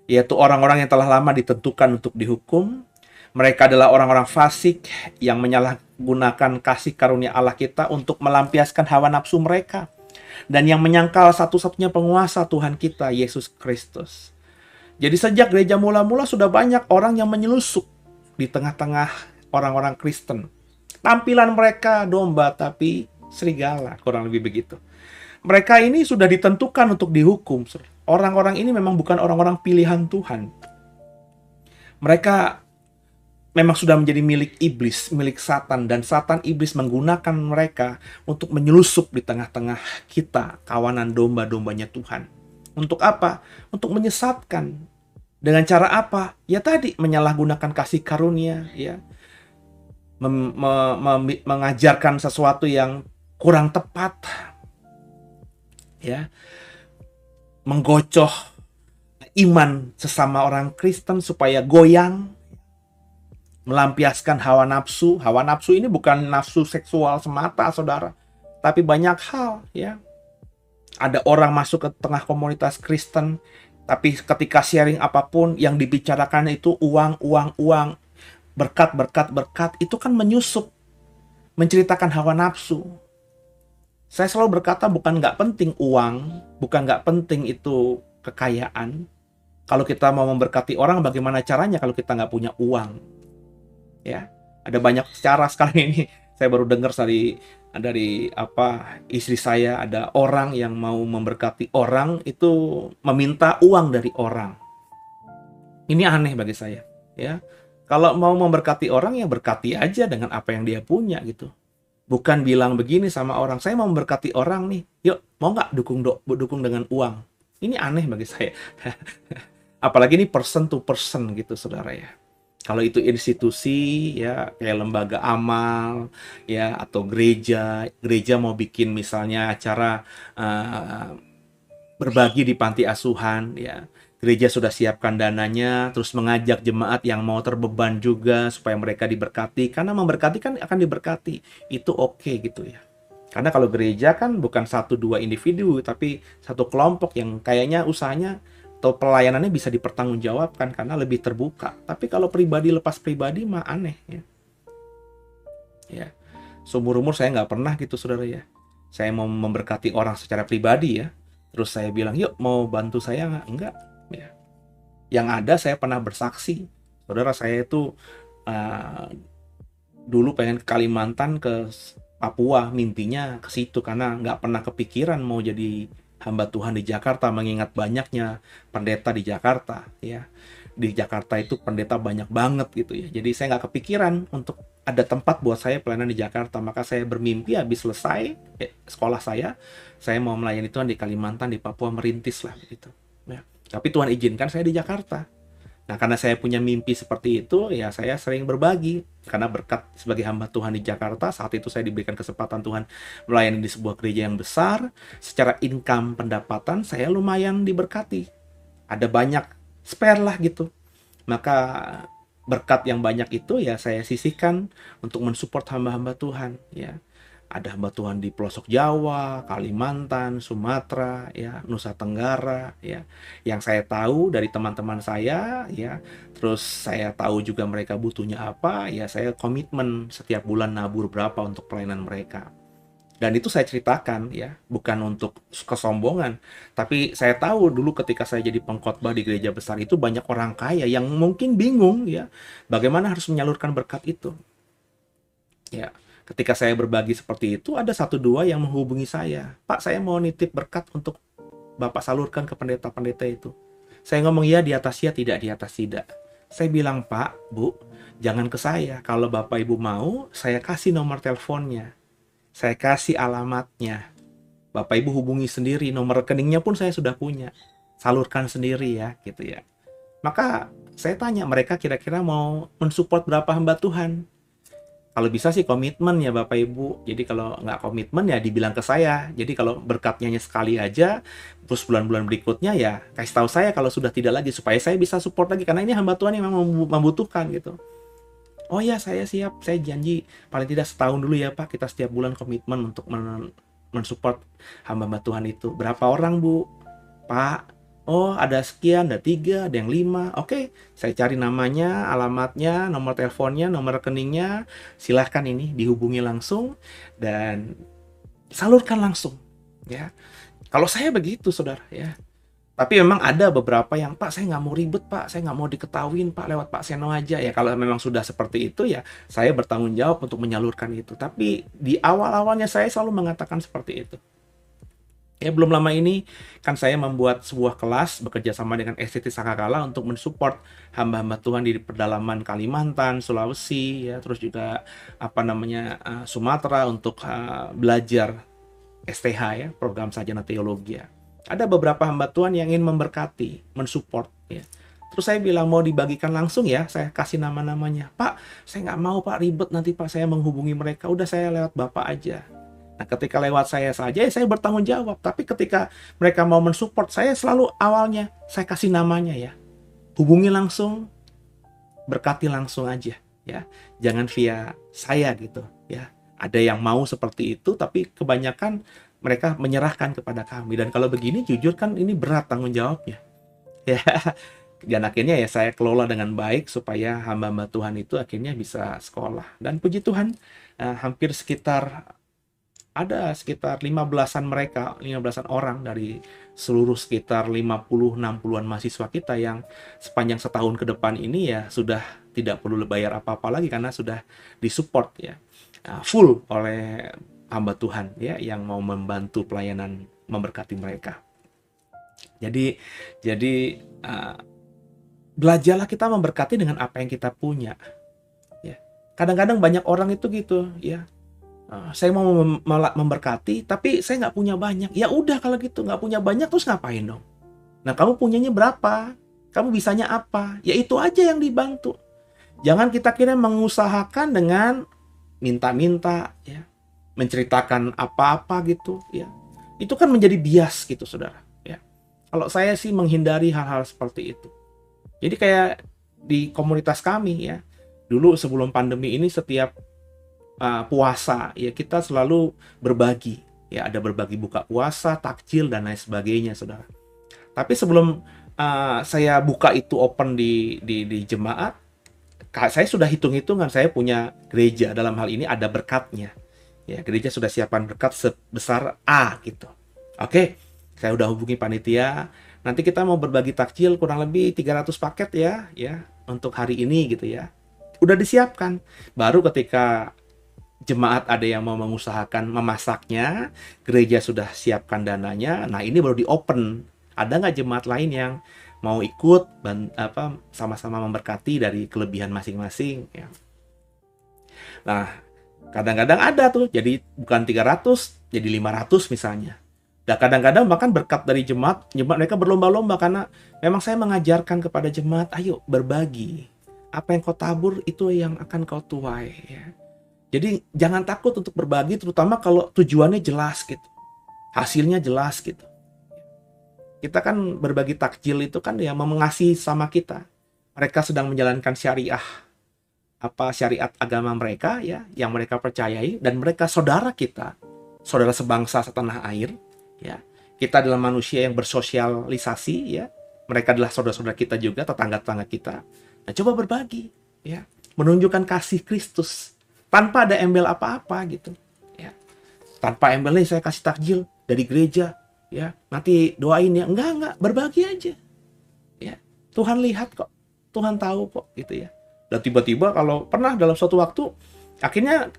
Speaker 2: yaitu orang-orang yang telah lama ditentukan untuk dihukum. Mereka adalah orang-orang fasik yang menyalahgunakan kasih karunia Allah kita untuk melampiaskan hawa nafsu mereka, dan yang menyangkal satu-satunya penguasa Tuhan kita, Yesus Kristus. Jadi sejak gereja mula-mula sudah banyak orang yang menyelusup di tengah-tengah orang-orang Kristen. Tampilan mereka domba tapi serigala, kurang lebih begitu. Mereka ini sudah ditentukan untuk dihukum. Orang-orang ini memang bukan orang-orang pilihan Tuhan. Mereka memang sudah menjadi milik iblis, milik Satan, dan Satan iblis menggunakan mereka untuk menyelusup di tengah-tengah kita, kawanan domba-dombanya Tuhan. Untuk apa? Untuk menyesatkan. Dengan cara apa? Ya tadi, menyalahgunakan kasih karunia, ya. Mengajarkan sesuatu yang kurang tepat, ya. Menggocoh iman sesama orang Kristen supaya goyang, melampiaskan hawa nafsu. Hawa nafsu ini bukan nafsu seksual semata, saudara, tapi banyak hal, ya. Ada orang masuk ke tengah komunitas Kristen, tapi ketika sharing apapun yang dibicarakan itu uang, berkat, itu kan menyusup, menceritakan hawa nafsu. Saya selalu berkata bukan nggak penting uang, bukan nggak penting itu kekayaan. Kalau kita mau memberkati orang, bagaimana caranya kalau kita nggak punya uang? Ya, ada banyak cara sekarang ini. Saya baru dengar dari istri saya, ada orang yang mau memberkati orang itu meminta uang dari orang. Ini aneh bagi saya, ya. Kalau mau memberkati orang, ya berkati aja dengan apa yang dia punya gitu. Bukan bilang begini sama orang, saya mau memberkati orang nih, yuk mau nggak dukung dengan uang. Ini aneh bagi saya. Apalagi ini person to person gitu, saudara, ya. Kalau itu institusi, ya kayak lembaga amal, ya, atau gereja mau bikin misalnya acara berbagi di panti asuhan, ya. Gereja sudah siapkan dananya, terus mengajak jemaat yang mau terbeban juga supaya mereka diberkati. Karena memberkati kan akan diberkati. Itu oke gitu ya. Karena kalau gereja kan bukan 1-2 individu, tapi satu kelompok yang kayaknya usahanya atau pelayanannya bisa dipertanggungjawabkan karena lebih terbuka. Tapi kalau pribadi lepas pribadi mah aneh ya. Ya, seumur-umur saya nggak pernah gitu, saudara, ya. Saya mau memberkati orang secara pribadi ya. Terus saya bilang, yuk mau bantu saya nggak? Enggak. Ya. Yang ada saya pernah bersaksi, saudara, saya itu dulu pengen ke Kalimantan, ke Papua, mimpinya ke situ karena nggak pernah kepikiran mau jadi hamba Tuhan di Jakarta, mengingat banyaknya pendeta di Jakarta, ya. Di Jakarta itu pendeta banyak banget gitu ya. Jadi saya nggak kepikiran untuk ada tempat buat saya pelayanan di Jakarta. Maka saya bermimpi habis selesai sekolah saya mau melayani Tuhan di Kalimantan, di Papua, merintis lah gitu. Ya. Tapi Tuhan izinkan saya di Jakarta. Nah, karena saya punya mimpi seperti itu, ya saya sering berbagi. Karena berkat sebagai hamba Tuhan di Jakarta, saat itu saya diberikan kesempatan Tuhan melayani di sebuah gereja yang besar. Secara income pendapatan, saya lumayan diberkati. Ada banyak spare lah gitu. Maka berkat yang banyak itu ya saya sisihkan untuk mensupport hamba-hamba Tuhan, ya. Ada hamba Tuhan di pelosok Jawa, Kalimantan, Sumatera, ya, Nusa Tenggara, ya. Yang saya tahu dari teman-teman saya, ya. Terus saya tahu juga mereka butuhnya apa, ya saya komitmen setiap bulan nabur berapa untuk pelayanan mereka. Dan itu saya ceritakan, ya, bukan untuk kesombongan, tapi saya tahu dulu ketika saya jadi pengkhotbah di gereja besar itu banyak orang kaya yang mungkin bingung, ya, bagaimana harus menyalurkan berkat itu. Ya. Ketika saya berbagi seperti itu, ada 1-2 yang menghubungi saya. Pak, saya mau nitip berkat untuk Bapak salurkan ke pendeta-pendeta itu. Saya ngomong, ya di atas ya, tidak di atas tidak. Saya bilang, Pak, Bu, jangan ke saya. Kalau Bapak Ibu mau, saya kasih nomor teleponnya. Saya kasih alamatnya. Bapak Ibu hubungi sendiri, nomor rekeningnya pun saya sudah punya. Salurkan sendiri ya, gitu ya. Maka saya tanya, mereka kira-kira mau mensupport berapa hamba Tuhan? Kalau bisa sih komitmen ya Bapak Ibu. Jadi kalau nggak komitmen ya dibilang ke saya. Jadi kalau berkatnya hanya sekali aja, terus bulan-bulan berikutnya ya kasih tahu saya kalau sudah tidak lagi, supaya saya bisa support lagi. Karena ini hamba Tuhan yang memang membutuhkan gitu. Oh ya, saya siap, saya janji paling tidak setahun dulu ya Pak, kita setiap bulan komitmen untuk mensupport hamba-hamba Tuhan itu. Berapa orang Bu? Pak, oh ada sekian, ada 3, ada yang 5. Oke, saya cari namanya, alamatnya, nomor teleponnya, nomor rekeningnya. Silahkan ini dihubungi langsung dan salurkan langsung. Ya, kalau saya begitu saudara ya. Tapi memang ada beberapa yang, Pak saya nggak mau ribet Pak, saya nggak mau diketahuin Pak, lewat Pak Seno aja. Ya kalau memang sudah seperti itu ya saya bertanggung jawab untuk menyalurkan itu. Tapi di awal-awalnya saya selalu mengatakan seperti itu. Ya belum lama ini kan saya membuat sebuah kelas bekerja sama dengan STT Sangkakala untuk mensupport hamba-hamba Tuhan di pedalaman Kalimantan, Sulawesi, ya terus juga Sumatera untuk belajar STH ya, program sarjana teologi ya. Ada beberapa hamba Tuhan yang ingin memberkati, mensupport ya. Terus saya bilang mau dibagikan langsung ya, saya kasih nama-namanya. Pak, saya nggak mau Pak ribet nanti Pak saya menghubungi mereka, udah saya lewat Bapak aja. Nah ketika lewat saya saja ya saya bertanggung jawab. Tapi ketika mereka mau mensupport, saya selalu awalnya saya kasih namanya ya. Hubungi langsung, berkati langsung aja ya. Jangan via saya gitu ya. Ada yang mau seperti itu, tapi kebanyakan mereka menyerahkan kepada kami. Dan kalau begini jujur kan ini berat tanggung jawabnya. Ya. Dan akhirnya ya saya kelola dengan baik supaya hamba-hamba Tuhan itu akhirnya bisa sekolah. Dan puji Tuhan hampir sekitar 15-an mereka, 15-an orang dari seluruh sekitar 50-60-an mahasiswa kita yang sepanjang setahun ke depan ini ya sudah tidak perlu bayar apa-apa lagi karena sudah disupport ya full oleh hamba Tuhan ya yang mau membantu pelayanan memberkati mereka. Jadi belajarlah kita memberkati dengan apa yang kita punya. Ya. Kadang-kadang banyak orang itu gitu ya. Saya mau memberkati tapi saya nggak punya banyak. Ya udah kalau gitu nggak punya banyak terus ngapain dong? Nah kamu punyanya berapa? Kamu bisanya apa? Ya itu aja yang dibantu. Jangan kita kira mengusahakan dengan minta-minta ya. Menceritakan apa-apa gitu ya. Itu kan menjadi bias gitu saudara ya. Kalau saya sih menghindari hal-hal seperti itu. Jadi kayak di komunitas kami ya. Dulu sebelum pandemi ini setiap puasa ya kita selalu berbagi ya, ada berbagi buka puasa, takjil dan lain sebagainya saudara. Tapi sebelum saya buka itu open di jemaat, saya sudah hitung-hitungan saya punya gereja dalam hal ini ada berkatnya. Ya, gereja sudah siapkan berkat sebesar A gitu. Oke, saya udah hubungi panitia. Nanti kita mau berbagi takjil kurang lebih 300 paket ya untuk hari ini gitu ya. Udah disiapkan. Baru ketika jemaat ada yang mau mengusahakan memasaknya, gereja sudah siapkan dananya. Nah, ini baru di-open. Ada nggak jemaat lain yang mau ikut sama-sama memberkati dari kelebihan masing-masing ya. Nah, kadang-kadang ada tuh, jadi bukan 300, jadi 500 misalnya. Dan kadang-kadang bahkan berkat dari jemaat mereka berlomba-lomba karena memang saya mengajarkan kepada jemaat, ayo berbagi. Apa yang kau tabur itu yang akan kau tuai. Ya. Jadi jangan takut untuk berbagi, terutama kalau tujuannya jelas gitu. Hasilnya jelas gitu. Kita kan berbagi takjil itu kan ya mengasihi sama kita. Mereka sedang menjalankan syariat agama mereka ya yang mereka percayai dan mereka saudara kita, saudara sebangsa setanah air ya. Kita adalah manusia yang bersosialisasi ya. Mereka adalah saudara-saudara kita juga, tetangga-tetangga kita. Nah, coba berbagi ya, menunjukkan kasih Kristus tanpa ada embel apa-apa gitu ya. Tanpa embel nih saya kasih takjil dari gereja ya. Nanti doain ya. Enggak, berbagi aja. Ya. Tuhan lihat kok. Tuhan tahu kok gitu ya. Dan tiba-tiba kalau pernah dalam suatu waktu akhirnya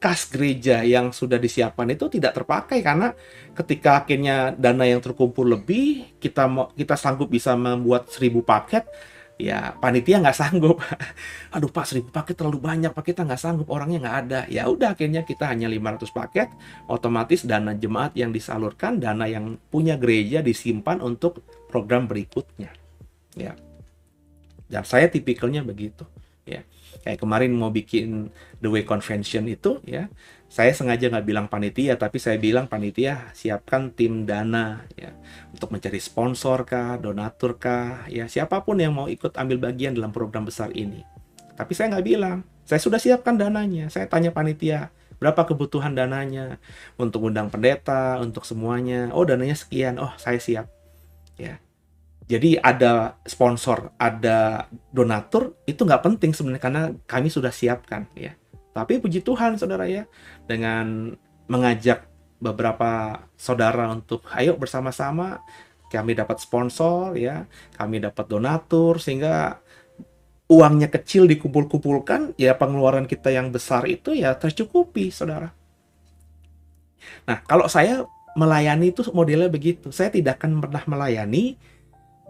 Speaker 2: kas gereja yang sudah disiapkan itu tidak terpakai karena ketika akhirnya dana yang terkumpul lebih kita sanggup bisa membuat 1000 paket ya panitia nggak sanggup. Aduh Pak 1000 paket terlalu banyak Pak, kita nggak sanggup, orangnya nggak ada. Ya udah akhirnya kita hanya 500 paket, otomatis dana jemaat yang disalurkan, dana yang punya gereja disimpan untuk program berikutnya ya. Dan saya tipikalnya begitu ya. Kayak kemarin mau bikin The Way Convention itu ya, saya sengaja nggak bilang panitia, tapi saya bilang panitia siapkan tim dana ya untuk mencari sponsor kah, donatur kah, ya siapapun yang mau ikut ambil bagian dalam program besar ini. Tapi saya nggak bilang, saya sudah siapkan dananya. Saya tanya panitia, Berapa kebutuhan dananya untuk undang pendeta, untuk semuanya. Oh, dananya sekian. Oh, saya siap. Ya. Jadi ada sponsor, ada donatur, itu nggak penting sebenarnya karena kami sudah siapkan ya. Tapi puji Tuhan saudara ya, dengan mengajak beberapa saudara untuk ayo bersama-sama, kami dapat sponsor ya, kami dapat donatur sehingga uangnya kecil dikumpul-kumpulkan, ya pengeluaran kita yang besar itu ya tercukupi saudara. Nah kalau saya melayani itu modelnya begitu, saya tidak akan pernah melayani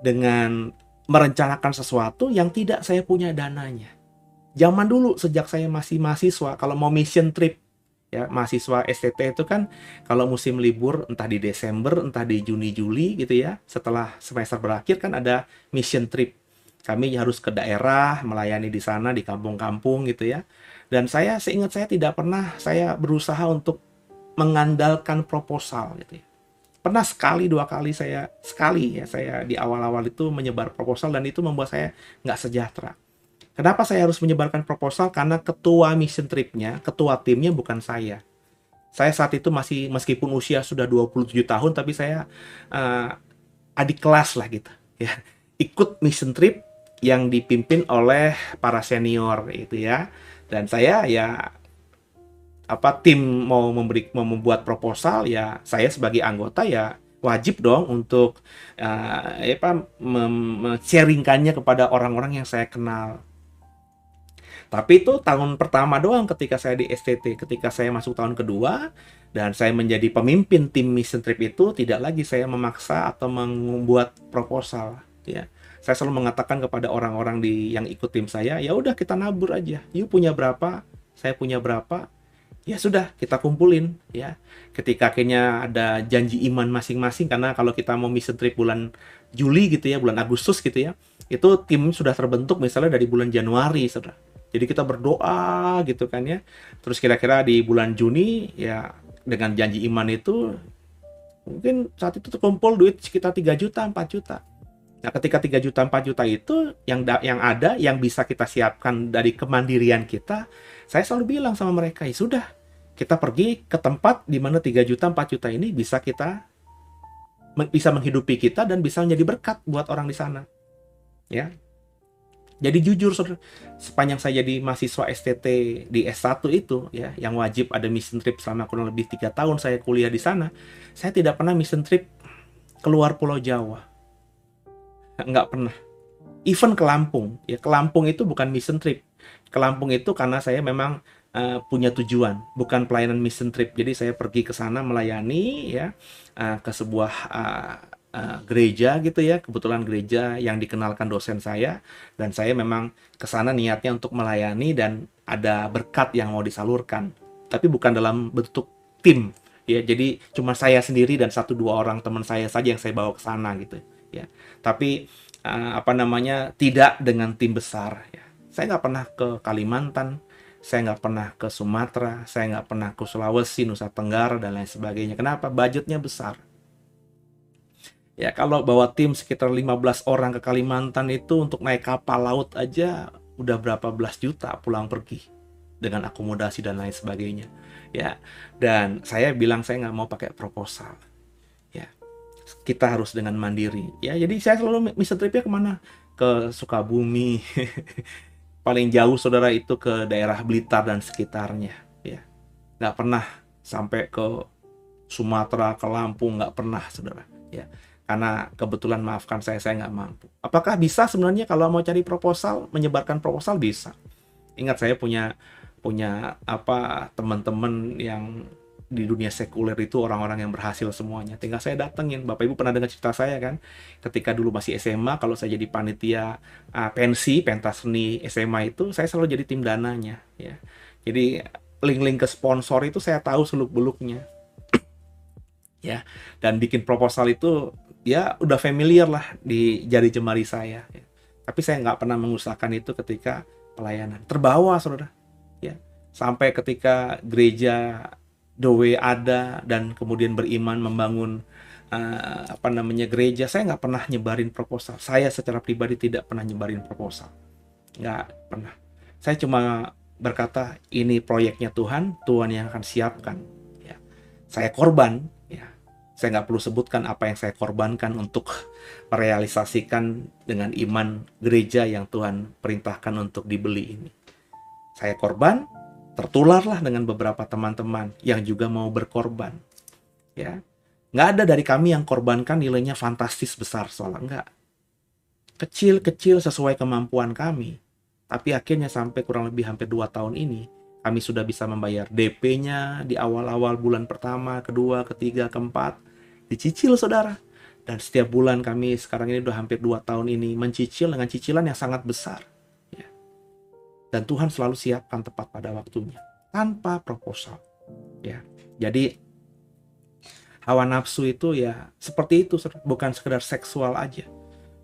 Speaker 2: dengan merencanakan sesuatu yang tidak saya punya dananya. Zaman dulu sejak saya masih mahasiswa, kalau mau mission trip, ya mahasiswa STT itu kan kalau musim libur entah di Desember, entah di Juni Juli gitu ya, setelah semester berakhir kan ada mission trip. Kami harus ke daerah, melayani di sana, di kampung-kampung gitu ya. Dan saya seingat saya tidak pernah saya berusaha untuk mengandalkan proposal gitu ya. Pernah sekali dua kali saya di awal-awal itu menyebar proposal dan itu membuat saya nggak sejahtera. Kenapa saya harus menyebarkan proposal? Karena ketua mission tripnya, ketua timnya bukan saya. Saya saat itu masih, meskipun usia sudah 27 tahun, tapi saya adik kelas lah gitu ya. Ikut mission trip yang dipimpin oleh para senior itu ya. Dan saya ya tim mau membuat proposal ya, saya sebagai anggota ya wajib dong untuk sharingkannya kepada orang-orang yang saya kenal. Tapi itu tahun pertama doang ketika saya di STT. Ketika saya masuk tahun kedua dan saya menjadi pemimpin tim mission trip itu, tidak lagi saya memaksa atau membuat proposal ya. Saya selalu mengatakan kepada orang-orang yang ikut tim saya, ya udah kita nabur aja. You punya berapa, saya punya berapa. Ya sudah, kita kumpulin ya. Ketika akhirnya ada janji iman masing-masing, karena kalau kita mau mission trip bulan Juli gitu ya, bulan Agustus gitu ya, itu tim sudah terbentuk misalnya dari bulan Januari, saudara. Jadi kita berdoa gitu kan ya. Terus kira-kira di bulan Juni ya dengan janji iman itu mungkin saat itu terkumpul duit sekitar 3 juta, 4 juta. Nah, ketika 3 juta, 4 juta itu yang ada, yang bisa kita siapkan dari kemandirian kita, saya selalu bilang sama mereka, ya sudah, kita pergi ke tempat di mana 3 juta, 4 juta ini bisa menghidupi kita dan bisa menjadi berkat buat orang di sana. Ya. Jadi jujur, saudara, sepanjang saya jadi mahasiswa STT di S1 itu, ya, yang wajib ada mission trip selama kurang lebih 3 tahun saya kuliah di sana, saya tidak pernah mission trip keluar Pulau Jawa. Nggak pernah. Even ke Lampung. Ya, ke Lampung itu bukan mission trip. Ke Lampung itu karena saya memang punya tujuan, bukan pelayanan mission trip. Jadi saya pergi ke sana melayani, ya, ke sebuah gereja gitu ya, kebetulan gereja yang dikenalkan dosen saya, dan saya memang ke sana niatnya untuk melayani dan ada berkat yang mau disalurkan, tapi bukan dalam bentuk tim ya. Jadi cuma saya sendiri dan 1-2 orang teman saya saja yang saya bawa ke sana gitu ya. Tapi tidak dengan tim besar ya. Saya nggak pernah ke Kalimantan, saya nggak pernah ke Sumatera, saya nggak pernah ke Sulawesi, Nusa Tenggara dan lain sebagainya. Kenapa? Budgetnya besar. Ya, kalau bawa tim sekitar 15 orang ke Kalimantan itu untuk naik kapal laut aja udah berapa belas juta pulang pergi dengan akomodasi dan lain sebagainya. Ya, dan saya bilang saya nggak mau pakai proposal. Ya, kita harus dengan mandiri. Ya, jadi saya selalu mission tripnya kemana? Ke Sukabumi. Paling jauh saudara itu ke daerah Blitar dan sekitarnya. Ya, nggak pernah sampai ke Sumatera, ke Lampung, nggak pernah saudara. Ya. Karena kebetulan maafkan saya nggak mampu. Apakah bisa sebenarnya kalau mau cari proposal, menyebarkan proposal bisa? Ingat saya punya teman-teman yang di dunia sekuler itu orang-orang yang berhasil semuanya. Tinggal saya datengin. Bapak Ibu pernah dengar cerita saya kan? Ketika dulu masih SMA, kalau saya jadi panitia pentas seni SMA itu, saya selalu jadi tim dananya. Ya. Jadi link-link ke sponsor itu saya tahu seluk-beluknya. Ya, dan bikin proposal itu ya udah familiar lah di jari jemari saya ya. Tapi saya nggak pernah mengusahakan itu ketika pelayanan. Terbawa saudara ya, sampai ketika gereja Dowe ada dan kemudian beriman membangun gereja, saya nggak pernah nyebarin proposal. Saya secara pribadi tidak pernah nyebarin proposal, nggak pernah. Saya cuma berkata, ini proyeknya Tuhan, Tuhan yang akan siapkan. Ya. Saya korban, ya. Saya nggak perlu sebutkan apa yang saya korbankan untuk merealisasikan dengan iman gereja yang Tuhan perintahkan untuk dibeli ini. Saya korban, tertularlah dengan beberapa teman-teman yang juga mau berkorban. Ya, nggak ada dari kami yang korbankan nilainya fantastis besar soalnya, nggak. Kecil-kecil sesuai kemampuan kami. Tapi akhirnya sampai kurang lebih hampir 2 tahun ini, kami sudah bisa membayar DP-nya di awal-awal bulan pertama, kedua, ketiga, keempat. Dicicil, saudara. Dan setiap bulan kami sekarang ini udah hampir 2 tahun ini mencicil dengan cicilan yang sangat besar. Ya. Dan Tuhan selalu siapkan tepat pada waktunya. Tanpa proposal. Ya. Jadi, hawa nafsu itu ya seperti itu, bukan sekedar seksual aja.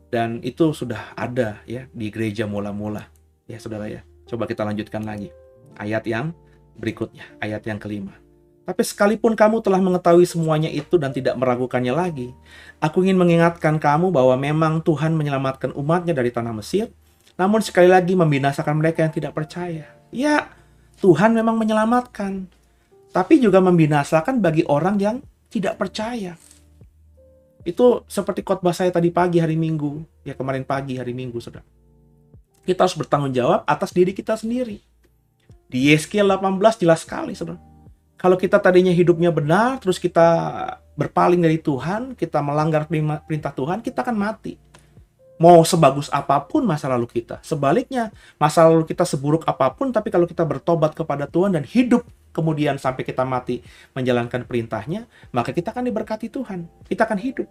Speaker 2: Dan itu sudah ada ya di gereja mula-mula. Ya saudara ya, coba kita lanjutkan lagi. Ayat yang berikutnya, ayat yang kelima. Tapi sekalipun kamu telah mengetahui semuanya itu dan tidak meragukannya lagi, aku ingin mengingatkan kamu bahwa memang Tuhan menyelamatkan umatnya dari tanah Mesir, namun sekali lagi membinasakan mereka yang tidak percaya. Ya, Tuhan memang menyelamatkan, tapi juga membinasakan bagi orang yang tidak percaya. Itu seperti khotbah saya tadi pagi hari Minggu, ya kemarin pagi hari Minggu, saudara. Kita harus bertanggung jawab atas diri kita sendiri. Di Yeskiel 18 jelas sekali, saudara. Kalau kita tadinya hidupnya benar, terus kita berpaling dari Tuhan, kita melanggar perintah Tuhan, kita akan mati. Mau sebagus apapun masa lalu kita. Sebaliknya, masa lalu kita seburuk apapun, tapi kalau kita bertobat kepada Tuhan dan hidup kemudian sampai kita mati menjalankan perintahnya, maka kita akan diberkati Tuhan. Kita akan hidup.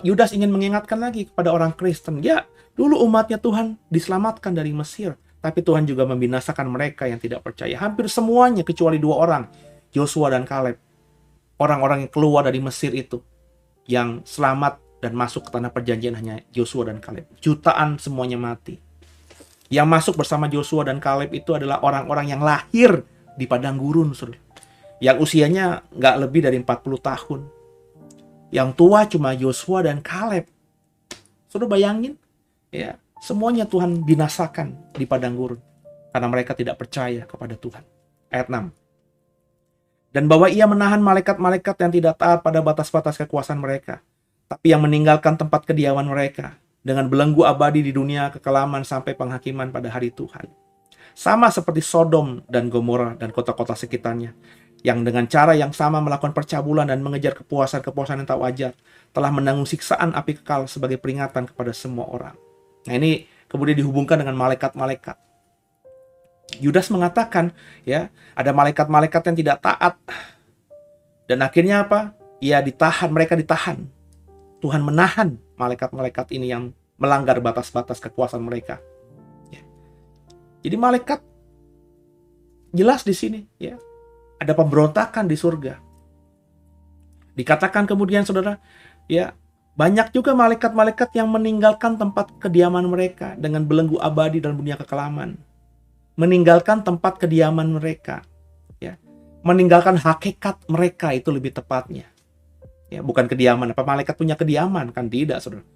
Speaker 2: Yudas ingin mengingatkan lagi kepada orang Kristen, ya, dulu umatnya Tuhan diselamatkan dari Mesir, tapi Tuhan juga membinasakan mereka yang tidak percaya. Hampir semuanya kecuali 2 orang, Yosua dan Kaleb. Orang-orang yang keluar dari Mesir itu, yang selamat dan masuk ke tanah perjanjian hanya Yosua dan Kaleb. Jutaan semuanya mati. Yang masuk bersama Yosua dan Kaleb itu adalah orang-orang yang lahir di padang gurun, saudara. Yang usianya nggak lebih dari 40 tahun. Yang tua cuma Yosua dan Kaleb. Saudara bayangin, ya, semuanya Tuhan binasakan di padang gurun karena mereka tidak percaya kepada Tuhan. Ayat 6. Dan bahwa ia menahan malaikat-malaikat yang tidak taat pada batas-batas kekuasaan mereka, tapi yang meninggalkan tempat kediaman mereka dengan belenggu abadi di dunia kekelaman sampai penghakiman pada hari Tuhan. Sama seperti Sodom dan Gomora dan kota-kota sekitarnya, yang dengan cara yang sama melakukan percabulan dan mengejar kepuasan-kepuasan yang tak wajar, telah menanggung siksaan api kekal sebagai peringatan kepada semua orang. Nah, ini kemudian dihubungkan dengan malaikat-malaikat. Yudas mengatakan, ya, ada malaikat-malaikat yang tidak taat. Dan akhirnya apa? Ya, mereka ditahan. Tuhan menahan malaikat-malaikat ini yang melanggar batas-batas kekuasaan mereka. Ya. Jadi malaikat jelas di sini, ya. Ada pemberontakan di surga. Dikatakan kemudian, saudara, ya, banyak juga malaikat-malaikat yang meninggalkan tempat kediaman mereka dengan belenggu abadi dalam dunia kekelaman. Meninggalkan tempat kediaman mereka, ya. Meninggalkan hakikat mereka, itu lebih tepatnya. Ya, bukan kediaman. Apa malaikat punya kediaman? Kan tidak, saudara.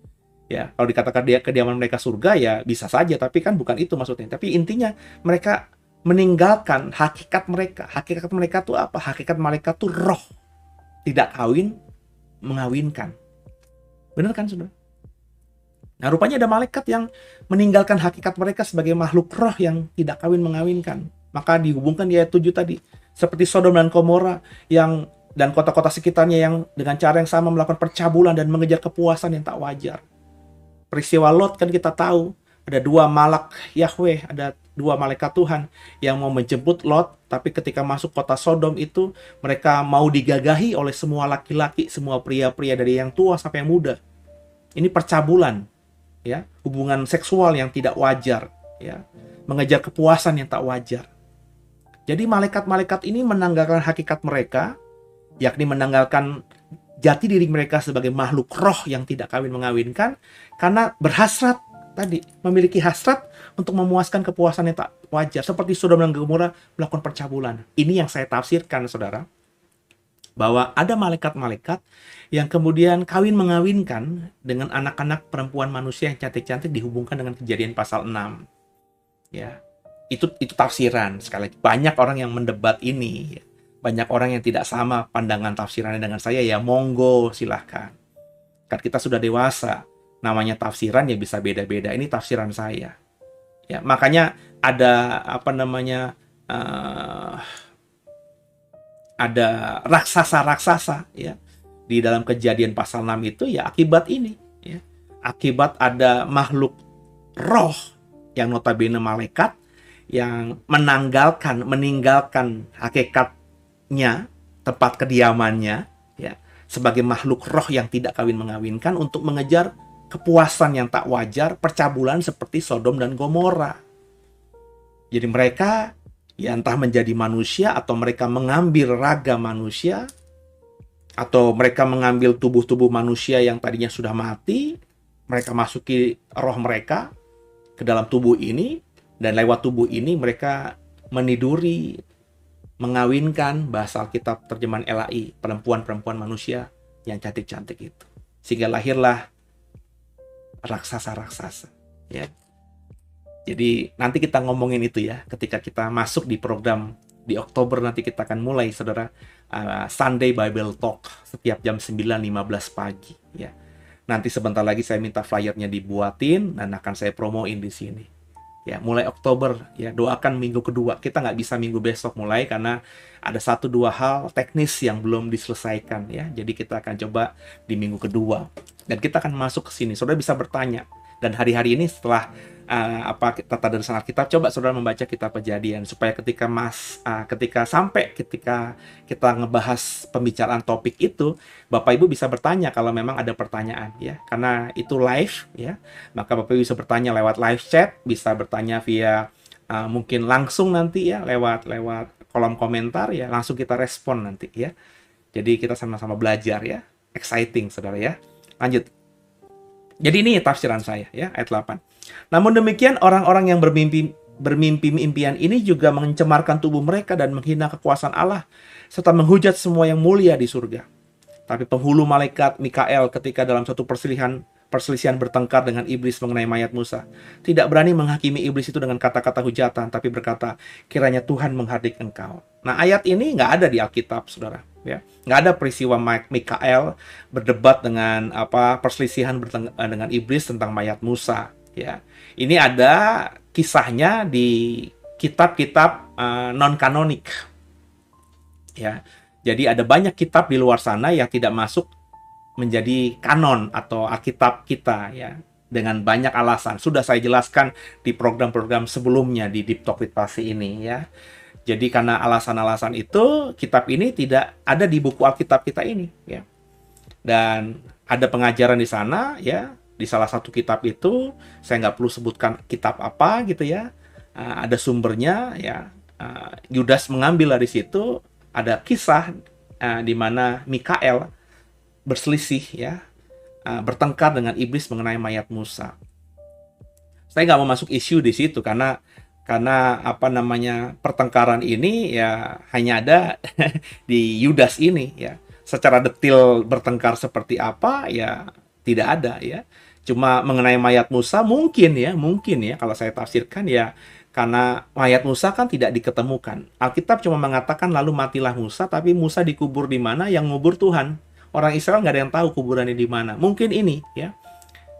Speaker 2: Ya, kalau dikatakan dia kediaman mereka surga, ya bisa saja, tapi kan bukan itu maksudnya. Tapi intinya mereka meninggalkan hakikat mereka. Hakikat mereka itu apa? Hakikat malaikat itu roh. Tidak kawin, mengawinkan. Benar kan, saudara? Nah, rupanya ada malaikat yang meninggalkan hakikat mereka sebagai makhluk roh yang tidak kawin mengawinkan. Maka dihubungkan di ayat 7 tadi. Seperti Sodom dan Gomora dan kota-kota sekitarnya yang dengan cara yang sama melakukan percabulan dan mengejar kepuasan yang tak wajar. Peristiwa Lot kan kita tahu. Ada 2 malak Yahweh, ada 2 malaikat Tuhan yang mau menjemput Lot, tapi ketika masuk kota Sodom itu mereka mau digagahi oleh semua laki-laki, semua pria-pria dari yang tua sampai yang muda. Ini percabulan, ya, hubungan seksual yang tidak wajar, ya, mengejar kepuasan yang tak wajar. Jadi malaikat-malaikat ini menanggalkan hakikat mereka, yakni menanggalkan jati diri mereka sebagai makhluk roh yang tidak kawin mengawinkan, karena berhasrat tadi, memiliki hasrat untuk memuaskan kepuasan yang tak wajar. Seperti Sodom dan Gomora melakukan percabulan. Ini yang saya tafsirkan, saudara. Bahwa ada malaikat-malaikat yang kemudian kawin mengawinkan dengan anak-anak perempuan manusia yang cantik-cantik, dihubungkan dengan Kejadian pasal 6. Ya. itu tafsiran. Sekali lagi, banyak orang yang mendebat ini, ya. Banyak orang yang tidak sama pandangan tafsirannya dengan saya, ya monggo silahkan. Kan kita sudah dewasa, namanya tafsiran ya bisa beda-beda. Ini tafsiran saya. Ya, makanya ada ada raksasa-raksasa ya di dalam Kejadian pasal 6 itu ya akibat ini ya. Akibat ada makhluk roh yang notabene malaikat yang meninggalkan hakikatnya, tempat kediamannya ya, sebagai makhluk roh yang tidak kawin mengawinkan untuk mengejar kepuasan yang tak wajar, percabulan seperti Sodom dan Gomora. Jadi mereka ya entah menjadi manusia atau mereka mengambil raga manusia atau mereka mengambil tubuh-tubuh manusia yang tadinya sudah mati, mereka masuki roh mereka ke dalam tubuh ini dan lewat tubuh ini mereka meniduri, mengawinkan, bahasa Alkitab terjemahan LAI, perempuan-perempuan manusia yang cantik-cantik itu. Sehingga lahirlah raksasa-raksasa ya. Jadi nanti kita ngomongin itu ya ketika kita masuk di program di Oktober. Nanti kita akan mulai saudara Sunday Bible Talk setiap jam 9.15 pagi ya. Nanti sebentar lagi saya minta flyernya dibuatin dan akan saya promoin di sini ya, mulai Oktober ya. Doakan minggu kedua, kita nggak bisa minggu besok mulai karena ada 1-2 hal teknis yang belum diselesaikan ya. Jadi kita akan coba di minggu kedua dan kita akan masuk ke sini. Saudara bisa bertanya, dan hari-hari ini setelah tata dan Alkitab, coba saudara membaca kitab Kejadian supaya ketika kita ngebahas pembicaraan topik itu, Bapak Ibu bisa bertanya kalau memang ada pertanyaan ya, karena itu live ya. Maka Bapak Ibu bisa bertanya lewat live chat, bisa bertanya via mungkin langsung nanti ya lewat kolom komentar ya, langsung kita respon nanti ya. Jadi kita sama-sama belajar ya. Exciting saudara ya. Lanjut. Jadi ini tafsiran saya ya, ayat 8. Namun demikian orang-orang yang bermimpi impian ini juga mencemarkan tubuh mereka dan menghina kekuasaan Allah serta menghujat semua yang mulia di surga. Tapi penghulu malaikat Mikael ketika dalam suatu perselisihan bertengkar dengan iblis mengenai mayat Musa, tidak berani menghakimi iblis itu dengan kata-kata hujatan, tapi berkata, kiranya Tuhan menghardik engkau. Nah, ayat ini nggak ada di Alkitab, saudara. Ya, nggak ada peristiwa Mikael berdebat dengan perselisihan dengan iblis tentang mayat Musa. Ya, ini ada kisahnya di kitab-kitab non-kanonik. Ya, jadi ada banyak kitab di luar sana yang tidak masuk menjadi kanon atau Alkitab kita ya, dengan banyak alasan. Sudah saya jelaskan di program-program sebelumnya di Deep Talk with Pasi ini ya. Jadi karena alasan-alasan itu, kitab ini tidak ada di buku Alkitab kita ini ya. Dan ada pengajaran di sana ya, di salah satu kitab itu, saya nggak perlu sebutkan kitab apa gitu ya. Ada sumbernya ya. Yudas mengambil dari situ, ada kisah di mana Mikael berselisih ya, bertengkar dengan iblis mengenai mayat Musa. Saya nggak mau masuk isu di situ karena pertengkaran ini ya hanya ada di Yudas ini ya. Secara detail bertengkar seperti apa ya tidak ada ya. Cuma mengenai mayat Musa mungkin ya kalau saya tafsirkan ya, karena mayat Musa kan tidak diketemukan. Alkitab cuma mengatakan lalu matilah Musa, tapi Musa dikubur di mana? Yang ngubur Tuhan. Orang Israel nggak ada yang tahu kuburannya di mana. Mungkin ini ya,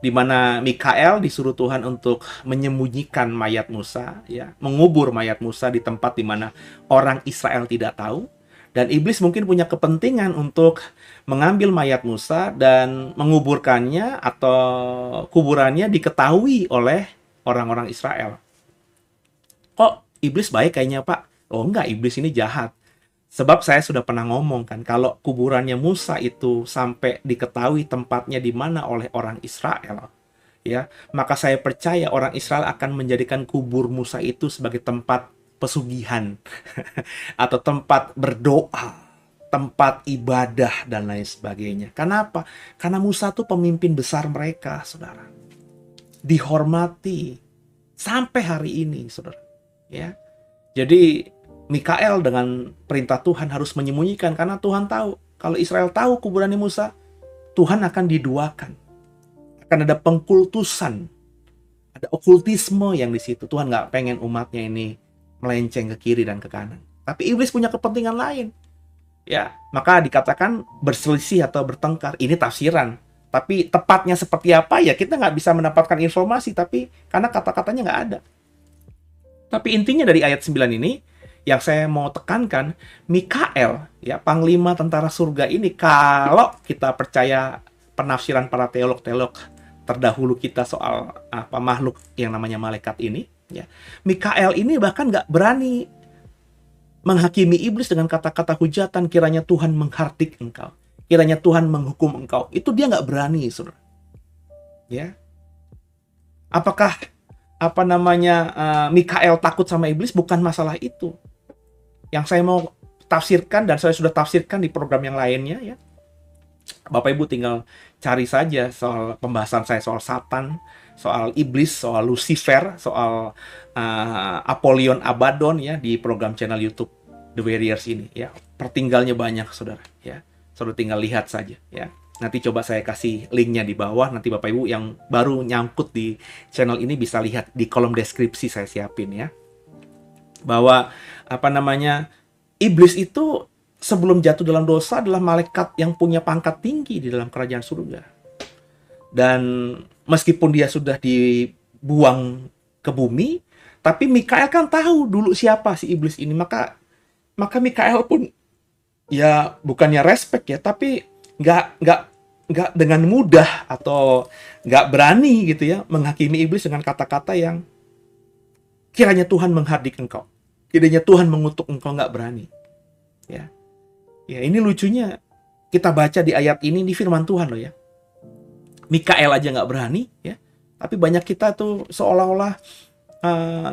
Speaker 2: di mana Mikael disuruh Tuhan untuk menyembunyikan mayat Musa, ya, mengubur mayat Musa di tempat di mana orang Israel tidak tahu, dan iblis mungkin punya kepentingan untuk mengambil mayat Musa dan menguburkannya atau kuburannya diketahui oleh orang-orang Israel. Kok iblis baik kayaknya, Pak? Oh enggak, iblis ini jahat. Sebab saya sudah pernah ngomong kan, kalau kuburannya Musa itu sampai diketahui tempatnya di mana oleh orang Israel, ya, maka saya percaya orang Israel akan menjadikan kubur Musa itu sebagai tempat pesugihan atau tempat berdoa, tempat ibadah dan lain sebagainya. Kenapa? Karena Musa itu pemimpin besar mereka, saudara. Dihormati sampai hari ini, saudara. Ya, jadi Mikael dengan perintah Tuhan harus menyembunyikan karena Tuhan tahu kalau Israel tahu kuburannya Musa, Tuhan akan diduakan. Akan ada pengkultusan Ada okultisme yang di situ. Tuhan nggak pengen umatnya ini melenceng ke kiri dan ke kanan. Tapi iblis punya kepentingan lain. Ya, maka dikatakan berselisih atau bertengkar. Ini tafsiran. Tapi tepatnya seperti apa ya kita nggak bisa mendapatkan informasi. Tapi karena kata-katanya nggak ada. Tapi intinya dari ayat 9 ini, yang saya mau tekankan, Mikael, ya panglima tentara surga ini, kalau kita percaya penafsiran para teolog-teolog terdahulu kita soal apa makhluk yang namanya malaikat ini, ya Mikael ini bahkan nggak berani menghakimi iblis dengan kata-kata hujatan, kiranya Tuhan menghardik engkau, kiranya Tuhan menghukum engkau. Itu dia nggak berani, saudara. Ya, apakah Mikael takut sama iblis? Bukan masalah itu. Yang saya mau tafsirkan dan saya sudah tafsirkan di program yang lainnya, ya. Bapak Ibu tinggal cari saja soal pembahasan saya soal Satan, soal iblis, soal Lucifer, soal Apollyon Abaddon, ya, di program channel YouTube The Warriors ini, ya. Pertinggalnya banyak, saudara, ya. Saudara tinggal lihat saja, ya. Nanti coba saya kasih linknya di bawah. Nanti Bapak Ibu yang baru nyangkut di channel ini bisa lihat di kolom deskripsi saya siapin, ya. Bahwa iblis itu sebelum jatuh dalam dosa adalah malaikat yang punya pangkat tinggi di dalam kerajaan surga. Dan meskipun dia sudah dibuang ke bumi, tapi Mikael kan tahu dulu siapa si iblis ini. Maka Mikael pun ya bukannya respect, ya, tapi nggak dengan mudah atau nggak berani gitu, ya, menghakimi iblis dengan kata-kata yang kiranya Tuhan menghardik engkau, kiranya Tuhan mengutuk engkau. Nggak berani, ya. Ya, ini lucunya kita baca di ayat ini, di firman Tuhan loh, ya. Mikael aja nggak berani, ya. Tapi banyak kita tuh seolah-olah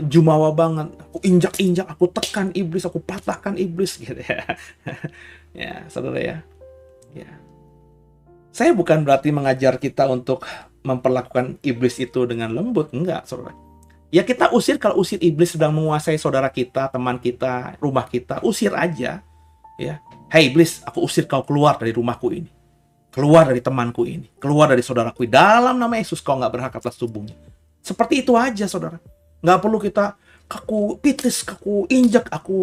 Speaker 2: jumawa banget. Aku injak-injak, aku tekan iblis, aku patahkan iblis, gitu, ya. Ya, saudara, ya. Ya. Saya bukan berarti mengajar kita untuk memperlakukan iblis itu dengan lembut, enggak, saudara. Ya, kita usir kalau usir iblis sedang menguasai saudara kita, teman kita, rumah kita, usir aja, ya. Hei iblis, aku usir kau keluar dari rumahku ini, keluar dari temanku ini, keluar dari saudaraku. Dalam nama Yesus kau nggak berhak atas tubuhnya. Seperti itu aja, saudara. Nggak perlu kita aku pitis, aku injak, aku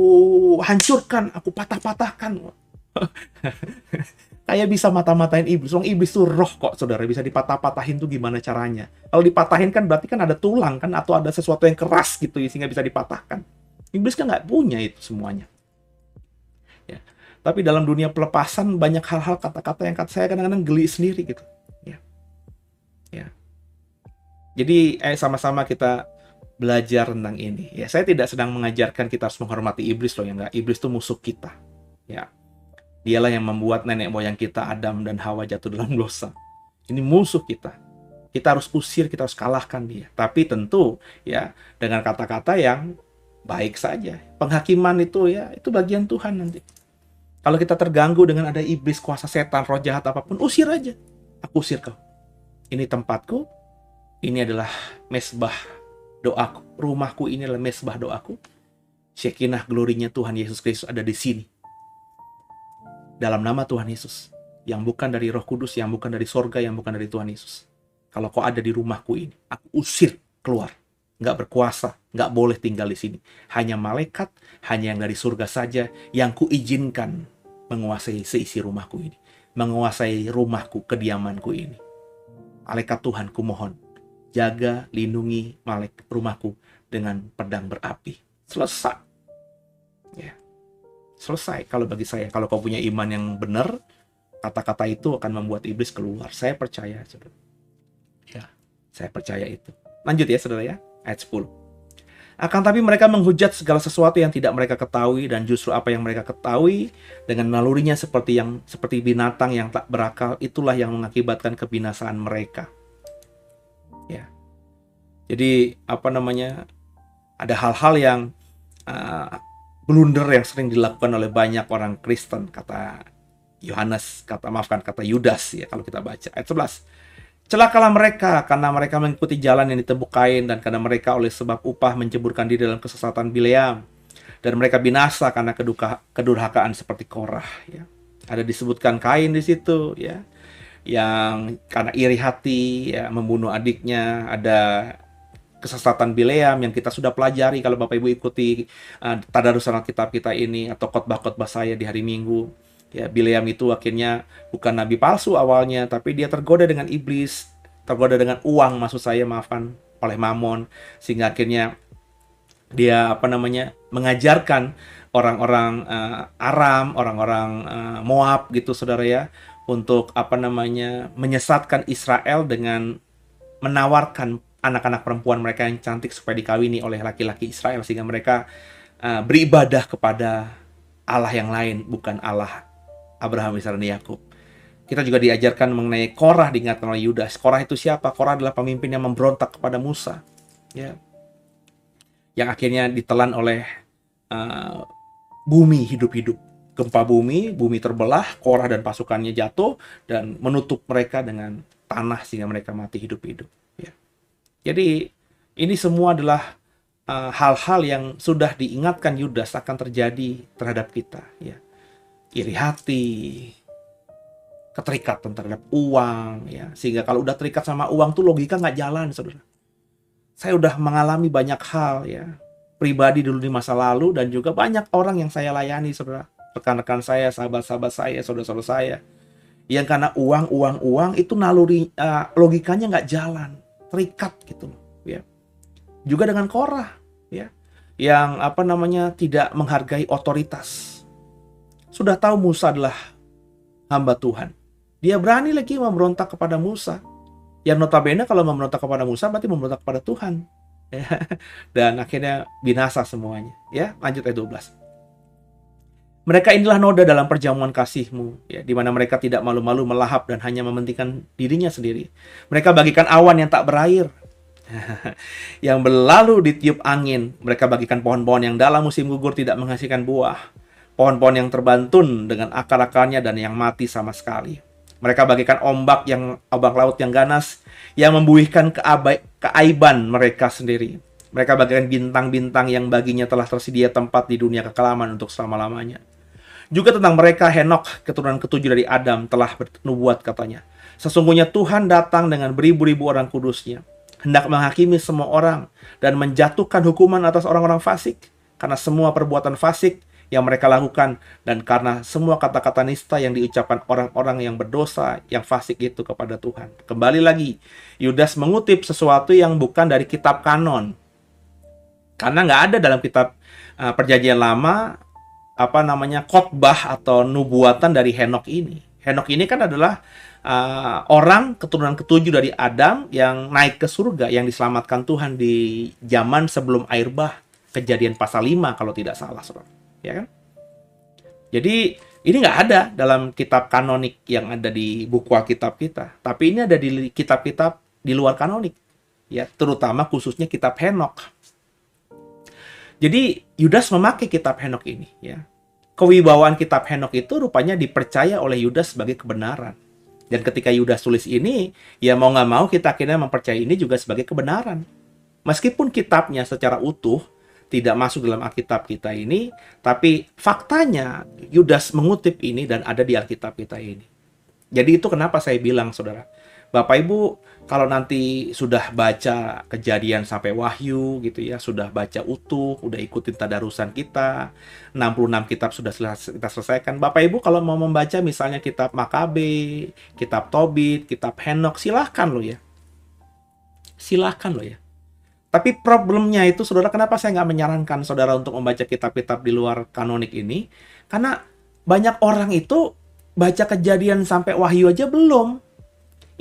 Speaker 2: hancurkan, aku patah-patahkan. Kayak bisa mata-matain iblis. Wong iblis tuh roh kok, saudara. Bisa dipatah-patahin tuh gimana caranya? Kalau dipatahin kan berarti kan ada tulang kan, atau ada sesuatu yang keras gitu sehingga bisa dipatahkan. Iblis kan nggak punya itu semuanya. Ya. Tapi dalam dunia pelepasan banyak hal-hal kata-kata yang saya kadang-kadang geli sendiri gitu. Ya. Ya. Jadi sama-sama kita belajar tentang ini. Ya, saya tidak sedang mengajarkan kita harus menghormati iblis loh, ya enggak. Iblis itu musuh kita. Ya. Dialah yang membuat nenek moyang kita Adam dan Hawa jatuh dalam dosa. Ini musuh kita. Kita harus usir, kita harus kalahkan dia. Tapi tentu ya dengan kata-kata yang baik saja. Penghakiman itu ya itu bagian Tuhan nanti. Kalau kita terganggu dengan ada iblis, kuasa setan, roh jahat apapun, usir aja. Aku usir kau. Ini tempatku. Ini adalah mesbah doaku. Rumahku ini adalah mesbah doaku. Shekinah glorinya Tuhan Yesus Kristus ada di sini. Dalam nama Tuhan Yesus. Yang bukan dari Roh Kudus, yang bukan dari sorga, yang bukan dari Tuhan Yesus. Kalau kau ada di rumahku ini, aku usir keluar. Nggak berkuasa, nggak boleh tinggal di sini. Hanya malaikat, hanya yang dari surga saja yang kuizinkan menguasai seisi rumahku ini. Menguasai rumahku, kediamanku ini. Malaikat Tuhan, kumohon, jaga, lindungi rumahku dengan pedang berapi. Selesai. Ya. Selesai. Kalau bagi saya, kalau kau punya iman yang benar, kata-kata itu akan membuat iblis keluar. Saya percaya, saudara. Ya, saya percaya itu. Lanjut ya, saudara ya. Ayat 10. Akan tapi mereka menghujat segala sesuatu yang tidak mereka ketahui, dan justru apa yang mereka ketahui dengan nalurinya seperti binatang yang tak berakal, itulah yang mengakibatkan kebinasaan mereka. Ya. Jadi ada hal-hal yang blunder yang sering dilakukan oleh banyak orang Kristen, kata Yudas ya kalau kita baca ayat 11. Celakalah mereka karena mereka mengikuti jalan yang ditebuk Kain, dan karena mereka oleh sebab upah menceburkan diri dalam kesesatan Bileam, dan mereka binasa karena kedurhakaan seperti Korah ya. Ada disebutkan Kain di situ ya, yang karena iri hati ya membunuh adiknya. Ada kesesatan Bileam yang kita sudah pelajari kalau Bapak Ibu ikuti tadarusan Alkitab kita ini atau khotbah-khotbah saya di hari Minggu. Ya, Bileam itu akhirnya bukan nabi palsu awalnya, tapi dia tergoda dengan iblis, tergoda dengan uang, maksud saya, maafkan, oleh Mamon, sehingga akhirnya dia mengajarkan orang-orang Aram, orang-orang Moab gitu saudara ya, untuk menyesatkan Israel dengan menawarkan anak-anak perempuan mereka yang cantik supaya dikawini oleh laki-laki Israel, sehingga mereka beribadah kepada Allah yang lain, bukan Allah Abraham, Ishak, dan Yakub. Kita juga diajarkan mengenai Korah, diingatkan oleh Yudas. Korah itu siapa? Korah adalah pemimpin yang memberontak kepada Musa, ya, yang akhirnya ditelan oleh bumi hidup-hidup. Gempa bumi terbelah, Korah dan pasukannya jatuh dan menutup mereka dengan tanah sehingga mereka mati hidup-hidup. Ya. Jadi ini semua adalah hal-hal yang sudah diingatkan Yudas akan terjadi terhadap kita. Ya. Iri hati, keterikatan terhadap uang, ya, sehingga kalau udah terikat sama uang tuh logika nggak jalan, saudara. Saya udah mengalami banyak hal, ya, pribadi dulu di masa lalu dan juga banyak orang yang saya layani, saudara, rekan-rekan saya, sahabat-sahabat saya, saudara-saudara saya, yang karena uang itu naluri logikanya nggak jalan, terikat gitu loh, ya. Juga dengan Korah, ya, yang tidak menghargai otoritas. Sudah tahu Musa adalah hamba Tuhan, dia berani lagi memberontak kepada Musa. Yang notabene kalau memberontak kepada Musa berarti memberontak kepada Tuhan. Dan akhirnya binasa semuanya. Ya, lanjut ayat 12. Mereka inilah noda dalam perjamuan kasih-Mu, ya, di mana mereka tidak malu-malu melahap dan hanya mementingkan dirinya sendiri. Mereka bagikan awan yang tak berair, yang berlalu ditiup angin. Mereka bagikan pohon-pohon yang dalam musim gugur tidak menghasilkan buah. Pohon-pohon yang terbantun dengan akar-akarnya dan yang mati sama sekali. Mereka bagikan ombak laut yang ganas, yang membuihkan keaiban mereka sendiri. Mereka bagikan bintang-bintang yang baginya telah tersedia tempat di dunia kekelaman untuk selama-lamanya. Juga tentang mereka, Henokh, keturunan ketujuh dari Adam, telah bernubuat, katanya. Sesungguhnya Tuhan datang dengan beribu-ribu orang kudusnya, hendak menghakimi semua orang dan menjatuhkan hukuman atas orang-orang fasik, karena semua perbuatan fasik yang mereka lakukan, dan karena semua kata-kata nista yang diucapkan orang-orang yang berdosa, yang fasik itu kepada Tuhan. Kembali lagi, Yudas mengutip sesuatu yang bukan dari kitab kanon. Karena nggak ada dalam kitab Perjanjian Lama, khotbah atau nubuatan dari Henokh ini. Henokh ini kan adalah orang keturunan ketujuh dari Adam yang naik ke surga, yang diselamatkan Tuhan di zaman sebelum air bah. Kejadian pasal 5 kalau tidak salah, saudara. Ya kan? Jadi ini nggak ada dalam kitab kanonik yang ada di buku Alkitab kita, tapi ini ada di kitab-kitab di luar kanonik, ya, terutama khususnya kitab Henokh. Jadi Yudas memakai kitab Henokh ini, ya. Kewibawaan kitab Henokh itu rupanya dipercaya oleh Yudas sebagai kebenaran. Dan ketika Yudas tulis ini, ya mau nggak mau kita akhirnya mempercayai ini juga sebagai kebenaran. Meskipun kitabnya secara utuh tidak masuk dalam Alkitab kita ini, tapi faktanya Yudas mengutip ini dan ada di Alkitab kita ini. Jadi itu kenapa saya bilang, saudara, Bapak Ibu, kalau nanti sudah baca Kejadian sampai Wahyu gitu ya, sudah baca utuh, udah ikutin tadarusan kita, 66 kitab sudah kita selesaikan. Bapak Ibu kalau mau membaca misalnya kitab Makabe, kitab Tobit, kitab Henokh, silahkan loh ya. Silahkan loh ya. Tapi problemnya itu, saudara, kenapa saya nggak menyarankan saudara untuk membaca kitab-kitab di luar kanonik ini? Karena banyak orang itu baca Kejadian sampai Wahyu aja belum.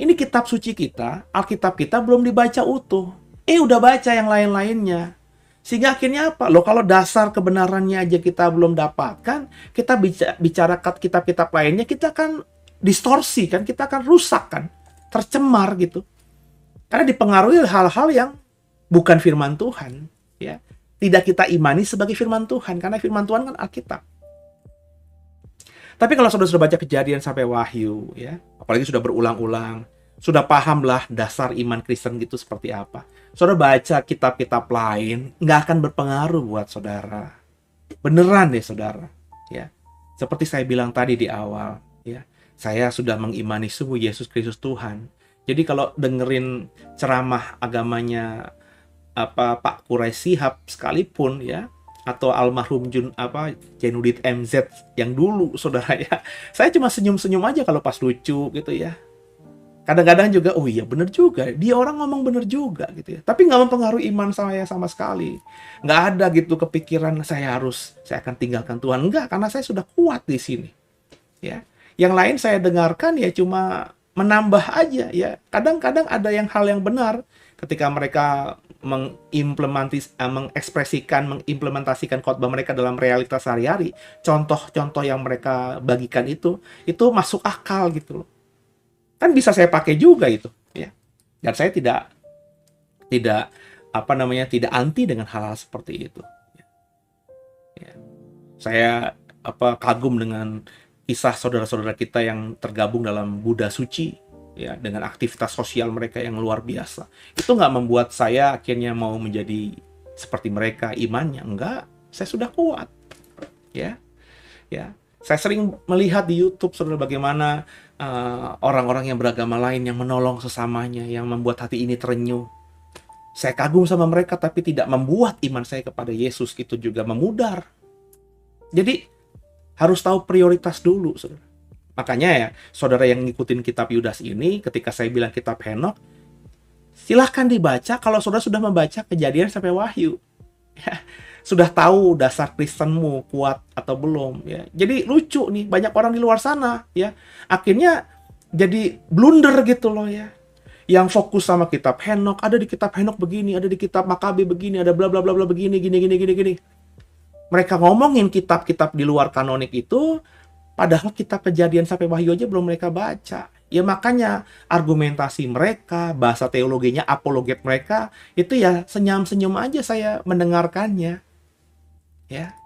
Speaker 2: Ini kitab suci kita, Alkitab kita belum dibaca utuh. Udah baca yang lain-lainnya. Sehingga akhirnya apa? Loh, kalau dasar kebenarannya aja kita belum dapatkan, kita bicara kitab-kitab lainnya, kita kan distorsi kan, kita kan rusak kan, tercemar gitu. Karena dipengaruhi hal-hal yang bukan firman Tuhan, ya. Tidak kita imani sebagai firman Tuhan, karena firman Tuhan kan Alkitab. Tapi kalau saudara sudah baca Kejadian sampai Wahyu, ya, apalagi sudah berulang-ulang, sudah pahamlah dasar iman Kristen gitu seperti apa. Saudara baca kitab-kitab lain, nggak akan berpengaruh buat saudara. Beneran deh, saudara, ya. Seperti saya bilang tadi di awal, ya, saya sudah mengimani sungguh Yesus Kristus Tuhan. Jadi kalau dengerin ceramah agamanya Pak Quraisy Shihab sekalipun ya, atau almarhum Jainuddin MZ yang dulu, saudara ya, saya cuma senyum-senyum aja kalau pas lucu gitu ya. Kadang-kadang juga, oh iya bener juga, dia orang ngomong bener juga gitu ya. Tapi nggak mempengaruhi iman saya sama sekali. Nggak ada gitu kepikiran saya akan tinggalkan Tuhan. Enggak, karena saya sudah kuat di sini. Ya, yang lain saya dengarkan ya cuma menambah aja ya. Kadang-kadang ada hal yang benar ketika mereka mengimplementasikan khotbah mereka dalam realitas sehari-hari. Contoh-contoh yang mereka bagikan itu masuk akal gitu loh. Kan bisa saya pakai juga itu ya. Dan saya tidak anti dengan hal-hal seperti itu ya. Saya kagum dengan kisah saudara-saudara kita yang tergabung dalam Buddha Suci ya, dengan aktivitas sosial mereka yang luar biasa. Itu nggak membuat saya akhirnya mau menjadi seperti mereka imannya, enggak. Saya sudah kuat ya. Saya sering melihat di YouTube, saudara, bagaimana orang-orang yang beragama lain yang menolong sesamanya, yang membuat hati ini terenyuh. Saya kagum sama mereka, tapi tidak membuat iman saya kepada Yesus itu juga memudar. Jadi, harus tahu prioritas dulu, saudara. Makanya ya, saudara yang ngikutin kitab Yudas ini, ketika saya bilang kitab Henokh, silahkan dibaca kalau saudara sudah membaca Kejadian sampai Wahyu. Sudah tahu dasar Kristenmu kuat atau belum ya. Jadi lucu nih, banyak orang di luar sana ya, akhirnya jadi blunder gitu loh ya. Yang fokus sama kitab Henokh, ada di kitab Henokh begini, ada di kitab Makabe begini, ada bla bla bla bla begini, gini. Mereka ngomongin kitab-kitab di luar kanonik itu, padahal kitab Kejadian sampai Wahyu aja belum mereka baca. Ya makanya argumentasi mereka, bahasa teologinya, apologet mereka, itu ya senyum-senyum aja saya mendengarkannya. Ya,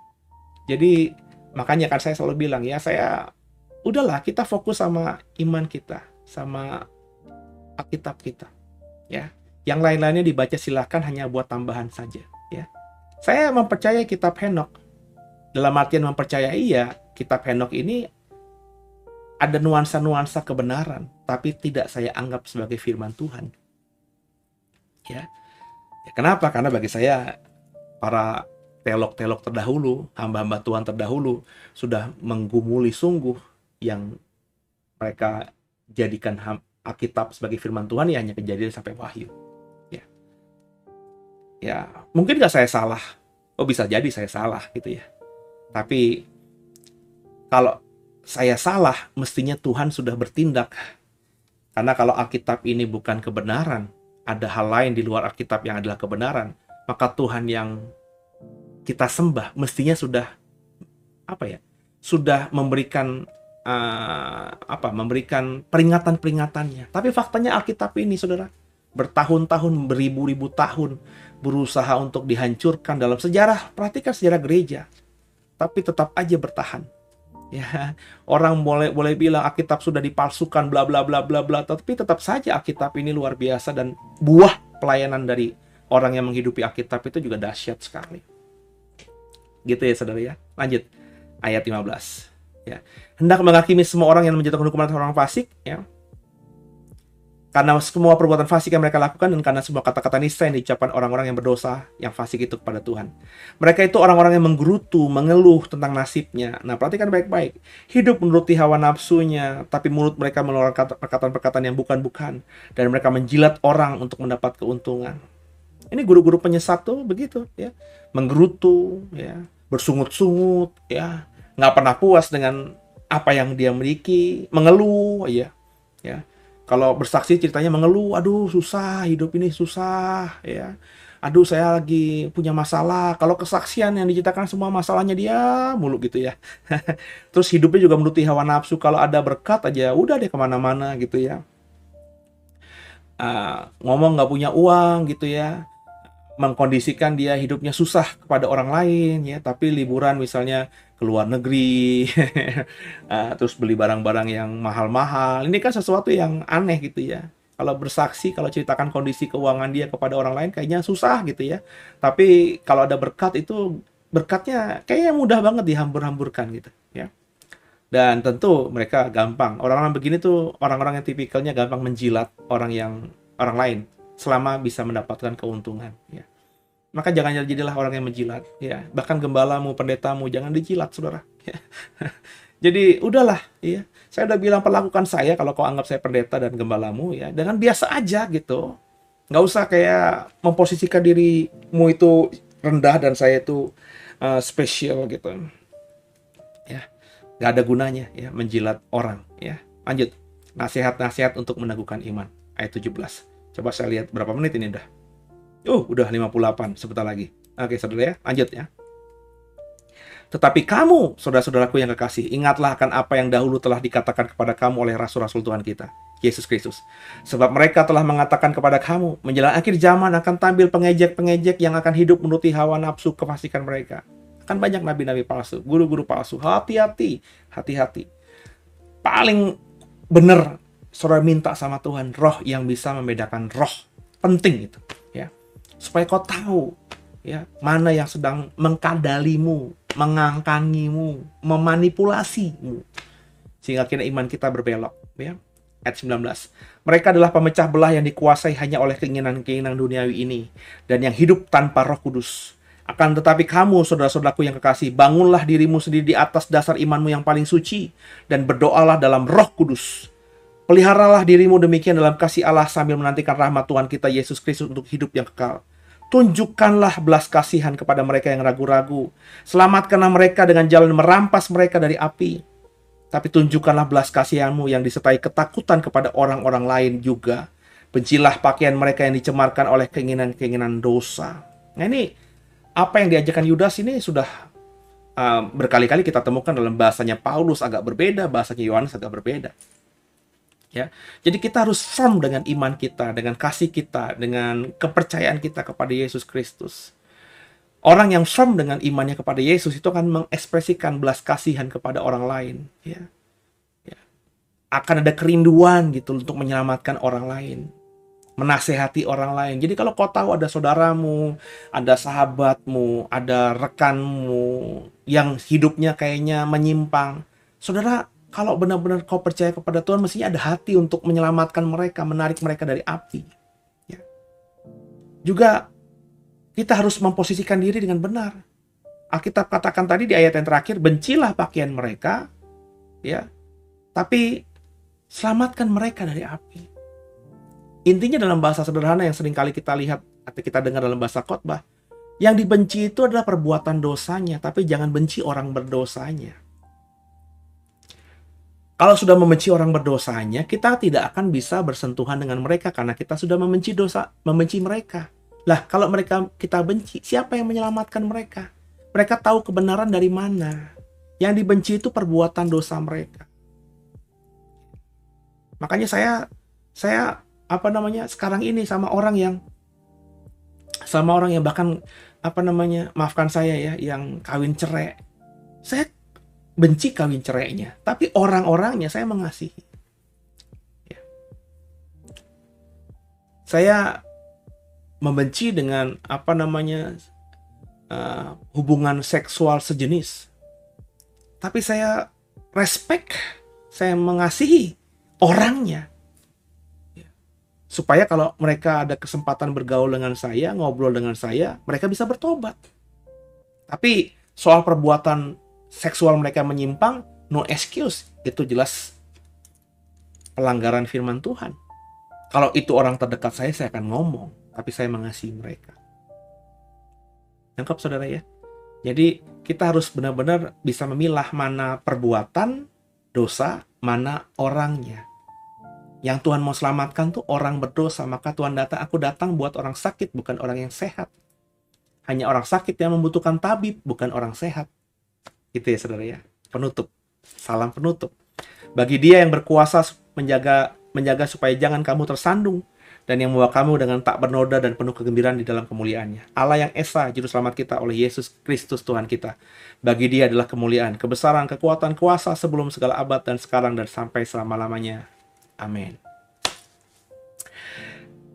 Speaker 2: jadi makanya kan saya selalu bilang ya, udahlah kita fokus sama iman kita, sama Alkitab kita, ya. Yang lain-lainnya dibaca silahkan hanya buat tambahan saja, ya. Saya mempercayai kitab Henokh, dalam artian mempercayai ya, kitab Henokh ini ada nuansa-nuansa kebenaran, tapi tidak saya anggap sebagai firman Tuhan, ya. Kenapa? Karena bagi saya para teolog-teolog terdahulu, hamba-hamba Tuhan terdahulu sudah menggumuli sungguh yang mereka jadikan Alkitab sebagai firman Tuhan ya hanya Kejadian sampai Wahyu. Ya, mungkin nggak saya salah. Oh, bisa jadi saya salah gitu ya. Tapi kalau saya salah, mestinya Tuhan sudah bertindak. Karena kalau Alkitab ini bukan kebenaran, ada hal lain di luar Alkitab yang adalah kebenaran, maka Tuhan yang kita sembah mestinya sudah memberikan memberikan peringatan-peringatannya. Tapi faktanya Alkitab ini, saudara, bertahun-tahun, beribu-ribu tahun berusaha untuk dihancurkan dalam sejarah. Perhatikan sejarah gereja, tapi tetap aja bertahan. Ya, orang boleh bilang Alkitab sudah dipalsukan, bla bla bla bla bla, tapi tetap saja Alkitab ini luar biasa, dan buah pelayanan dari orang yang menghidupi Alkitab itu juga dahsyat sekali. Gitu ya, saudara ya. Lanjut ayat 15. Ya. Hendak menghakimi semua orang yang menjatuhkan hukuman atas orang fasik, ya. Karena semua perbuatan fasik yang mereka lakukan, dan karena semua kata-kata nista yang diucapkan orang-orang yang berdosa, yang fasik itu kepada Tuhan. Mereka itu orang-orang yang menggerutu, mengeluh tentang nasibnya. Nah, perhatikan baik-baik. Hidup menuruti hawa nafsunya, tapi mulut mereka mengeluarkan perkataan-perkataan yang bukan-bukan, dan mereka menjilat orang untuk mendapat keuntungan. Ini guru-guru penyesat tuh begitu, ya. Menggerutu, ya, bersungut-sungut, ya, nggak pernah puas dengan apa yang dia miliki, mengeluh, ya. Kalau bersaksi ceritanya mengeluh, aduh susah, hidup ini susah, ya. Aduh saya lagi punya masalah. Kalau kesaksian yang diceritakan semua masalahnya dia mulu gitu ya. Terus hidupnya juga menuruti hawa nafsu. Kalau ada berkat aja, udah deh kemana-mana gitu ya. Ngomong nggak punya uang gitu ya. Mengkondisikan dia hidupnya susah kepada orang lain ya, tapi liburan misalnya ke luar negeri, terus beli barang-barang yang mahal-mahal. Ini kan sesuatu yang aneh gitu ya. Kalau bersaksi, kalau ceritakan kondisi keuangan dia kepada orang lain kayaknya susah gitu ya. Tapi kalau ada berkat, itu berkatnya kayaknya mudah banget dihambur-hamburkan gitu ya. Dan tentu mereka gampang. Orang-orang begini tuh orang-orang yang tipikalnya gampang menjilat orang lain selama bisa mendapatkan keuntungan, ya. maka jangan jadilah orang yang menjilat, ya. Bahkan gembalamu, pendetamu jangan dijilat, saudara. Ya. Jadi udahlah, ya. Saya udah bilang, perlakukan saya kalau kau anggap saya pendeta dan gembalamu, ya, dengan biasa aja gitu. Nggak usah kayak memposisikan dirimu itu rendah dan saya itu spesial gitu. Ya, nggak ada gunanya ya menjilat orang. Ya, lanjut. Nasihat-nasihat untuk meneguhkan iman. Ayat 17. Coba saya lihat berapa menit ini udah. Udah 58, sebentar lagi. Oke, saudara ya, lanjut ya. Tetapi kamu, saudara-saudaraku yang kekasih, ingatlah akan apa yang dahulu telah dikatakan kepada kamu oleh rasul-rasul Tuhan kita, Yesus Kristus. Sebab mereka telah mengatakan kepada kamu, menjelang akhir zaman akan tampil pengejek-pengejek yang akan hidup menuruti hawa nafsu kefasikan mereka. Akan banyak nabi-nabi palsu, guru-guru palsu. Hati-hati, hati-hati. Paling benar, saudara minta sama Tuhan, roh yang bisa membedakan roh. Penting itu, ya. Supaya kau tahu, ya, mana yang sedang mengkadalimu, mengangkangimu, memanipulasimu, sehingga akhirnya iman kita berbelok, ya. Ayat 19. Mereka adalah pemecah belah yang dikuasai hanya oleh keinginan-keinginan duniawi ini dan yang hidup tanpa Roh Kudus. Akan tetapi kamu, saudara-saudaraku yang kekasih, bangunlah dirimu sendiri di atas dasar imanmu yang paling suci dan berdoalah dalam Roh Kudus. Peliharalah dirimu demikian dalam kasih Allah sambil menantikan rahmat Tuhan kita Yesus Kristus untuk hidup yang kekal. Tunjukkanlah belas kasihan kepada mereka yang ragu-ragu. Selamatkanlah mereka dengan jalan merampas mereka dari api. Tapi tunjukkanlah belas kasihanmu yang disertai ketakutan kepada orang-orang lain juga. Bencilah pakaian mereka yang dicemarkan oleh keinginan-keinginan dosa. Nah, ini apa yang diajarkan Yudas ini sudah berkali-kali kita temukan dalam bahasanya Paulus agak berbeda, bahasanya Yohanes agak berbeda. Ya, jadi kita harus firm dengan iman kita, dengan kasih kita, dengan kepercayaan kita kepada Yesus Kristus. Orang yang firm dengan imannya kepada Yesus itu akan mengekspresikan belas kasihan kepada orang lain. Ya. Ya. Akan ada kerinduan gitu untuk menyelamatkan orang lain, menasehati orang lain. Jadi kalau kau tahu ada saudaramu, ada sahabatmu, ada rekanmu yang hidupnya kayaknya menyimpang, saudara, kalau benar-benar kau percaya kepada Tuhan, mestinya ada hati untuk menyelamatkan mereka, menarik mereka dari api. Ya. Juga kita harus memposisikan diri dengan benar. Alkitab katakan tadi di ayat yang terakhir, bencilah pakaian mereka, ya, tapi selamatkan mereka dari api. Intinya dalam bahasa sederhana yang seringkali kita lihat atau kita dengar dalam bahasa khotbah, yang dibenci itu adalah perbuatan dosanya, tapi jangan benci orang berdosanya. Kalau sudah membenci orang berdosanya, kita tidak akan bisa bersentuhan dengan mereka karena kita sudah membenci mereka. Lah, kalau kita benci, siapa yang menyelamatkan mereka? Mereka tahu kebenaran dari mana. Yang dibenci itu perbuatan dosa mereka. Makanya saya sekarang ini sama orang yang bahkan maafkan saya ya, yang kawin cerai. Saya benci kawin cerainya, tapi orang-orangnya saya mengasihi. Ya. Saya membenci dengan hubungan seksual sejenis, tapi saya respect, saya mengasihi orangnya. Ya. Supaya kalau mereka ada kesempatan bergaul dengan saya, ngobrol dengan saya, mereka bisa bertobat. Tapi soal perbuatan seksual mereka menyimpang, no excuse. Itu jelas pelanggaran firman Tuhan. Kalau itu orang terdekat saya akan ngomong. Tapi saya mengasihi mereka. Nangkap saudara ya? Jadi kita harus benar-benar bisa memilah mana perbuatan dosa, mana orangnya. Yang Tuhan mau selamatkan tuh orang berdosa. Maka Tuhan aku datang buat orang sakit, bukan orang yang sehat. Hanya orang sakit yang membutuhkan tabib, bukan orang sehat. Itu ya saudara ya. Penutup. Salam penutup. Bagi Dia yang berkuasa menjaga supaya jangan kamu tersandung, dan yang membawa kamu dengan tak bernoda dan penuh kegembiraan di dalam kemuliaannya. Allah yang Esa, Juru Selamat kita oleh Yesus Kristus Tuhan kita. Bagi Dia adalah kemuliaan, kebesaran, kekuatan, kuasa sebelum segala abad dan sekarang dan sampai selama-lamanya. Amin.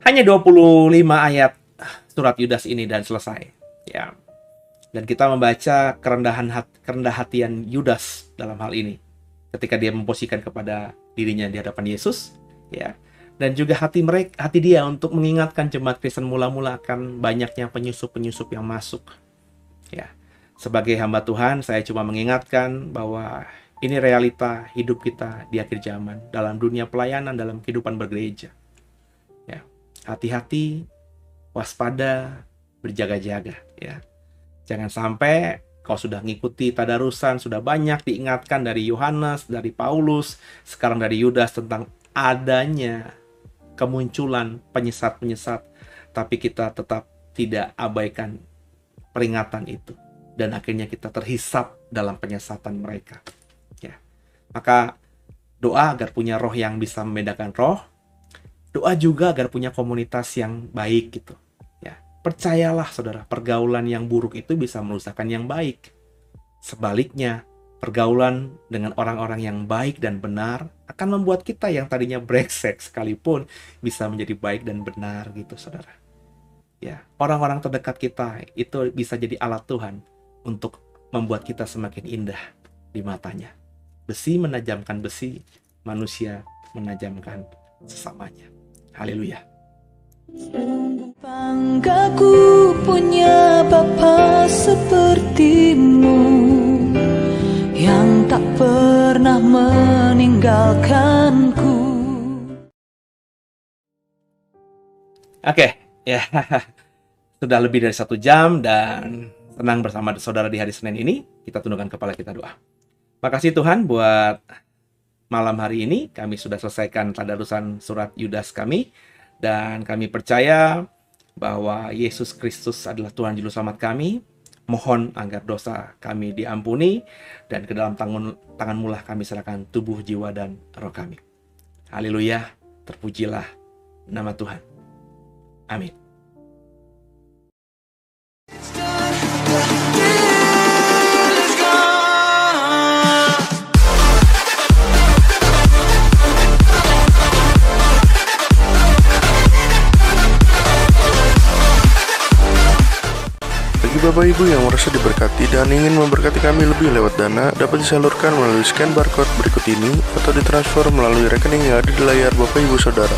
Speaker 2: Hanya 25 ayat surat Yudas ini dan selesai. Ya. Dan kita membaca kerendah hatian Yudas dalam hal ini. Ketika dia memposisikan kepada dirinya di hadapan Yesus, ya. dan juga hati dia untuk mengingatkan jemaat Kristen mula-mula akan banyaknya penyusup-penyusup yang masuk. Ya, sebagai hamba Tuhan, saya cuma mengingatkan bahwa ini realita hidup kita di akhir zaman, dalam dunia pelayanan, dalam kehidupan bergereja. Ya, hati-hati, waspada, berjaga-jaga. Ya, jangan sampai kau sudah ngikuti tadarusan, sudah banyak diingatkan dari Yohanes, dari Paulus, sekarang dari Yudas tentang adanya kemunculan penyesat-penyesat, tapi kita tetap tidak abaikan peringatan itu, dan akhirnya kita terhisap dalam penyesatan mereka. Ya, maka doa agar punya roh yang bisa membedakan roh, doa juga agar punya komunitas yang baik gitu. Ya, percayalah saudara, pergaulan yang buruk itu bisa merusakkan yang baik. Sebaliknya, pergaulan dengan orang-orang yang baik dan benar akan membuat kita yang tadinya brengsek sekalipun bisa menjadi baik dan benar gitu saudara. Ya, orang-orang terdekat kita itu bisa jadi alat Tuhan untuk membuat kita semakin indah di matanya. Besi menajamkan besi, manusia menajamkan sesamanya. Haleluya.
Speaker 5: Banggaku punya Bapa sepertimu, yang tak pernah meninggalkanku.
Speaker 2: Oke, ya sudah lebih dari 1 jam dan senang bersama saudara di hari Senin ini. Kita tundukkan kepala kita doa. Makasih Tuhan buat malam hari ini. Kami sudah selesaikan tadarusan surat Yudas kami, dan kami percaya bahwa Yesus Kristus adalah Tuhan Juru Selamat kami. Mohon agar dosa kami diampuni, dan ke dalam tangan-Mu lah kami serahkan tubuh, jiwa, dan roh kami. Haleluya, terpujilah nama Tuhan. Amin.
Speaker 6: Bapak Ibu yang merasa diberkati dan ingin memberkati kami lebih lewat dana, dapat disalurkan melalui scan barcode berikut ini atau ditransfer melalui rekening yang ada di layar Bapak Ibu Saudara.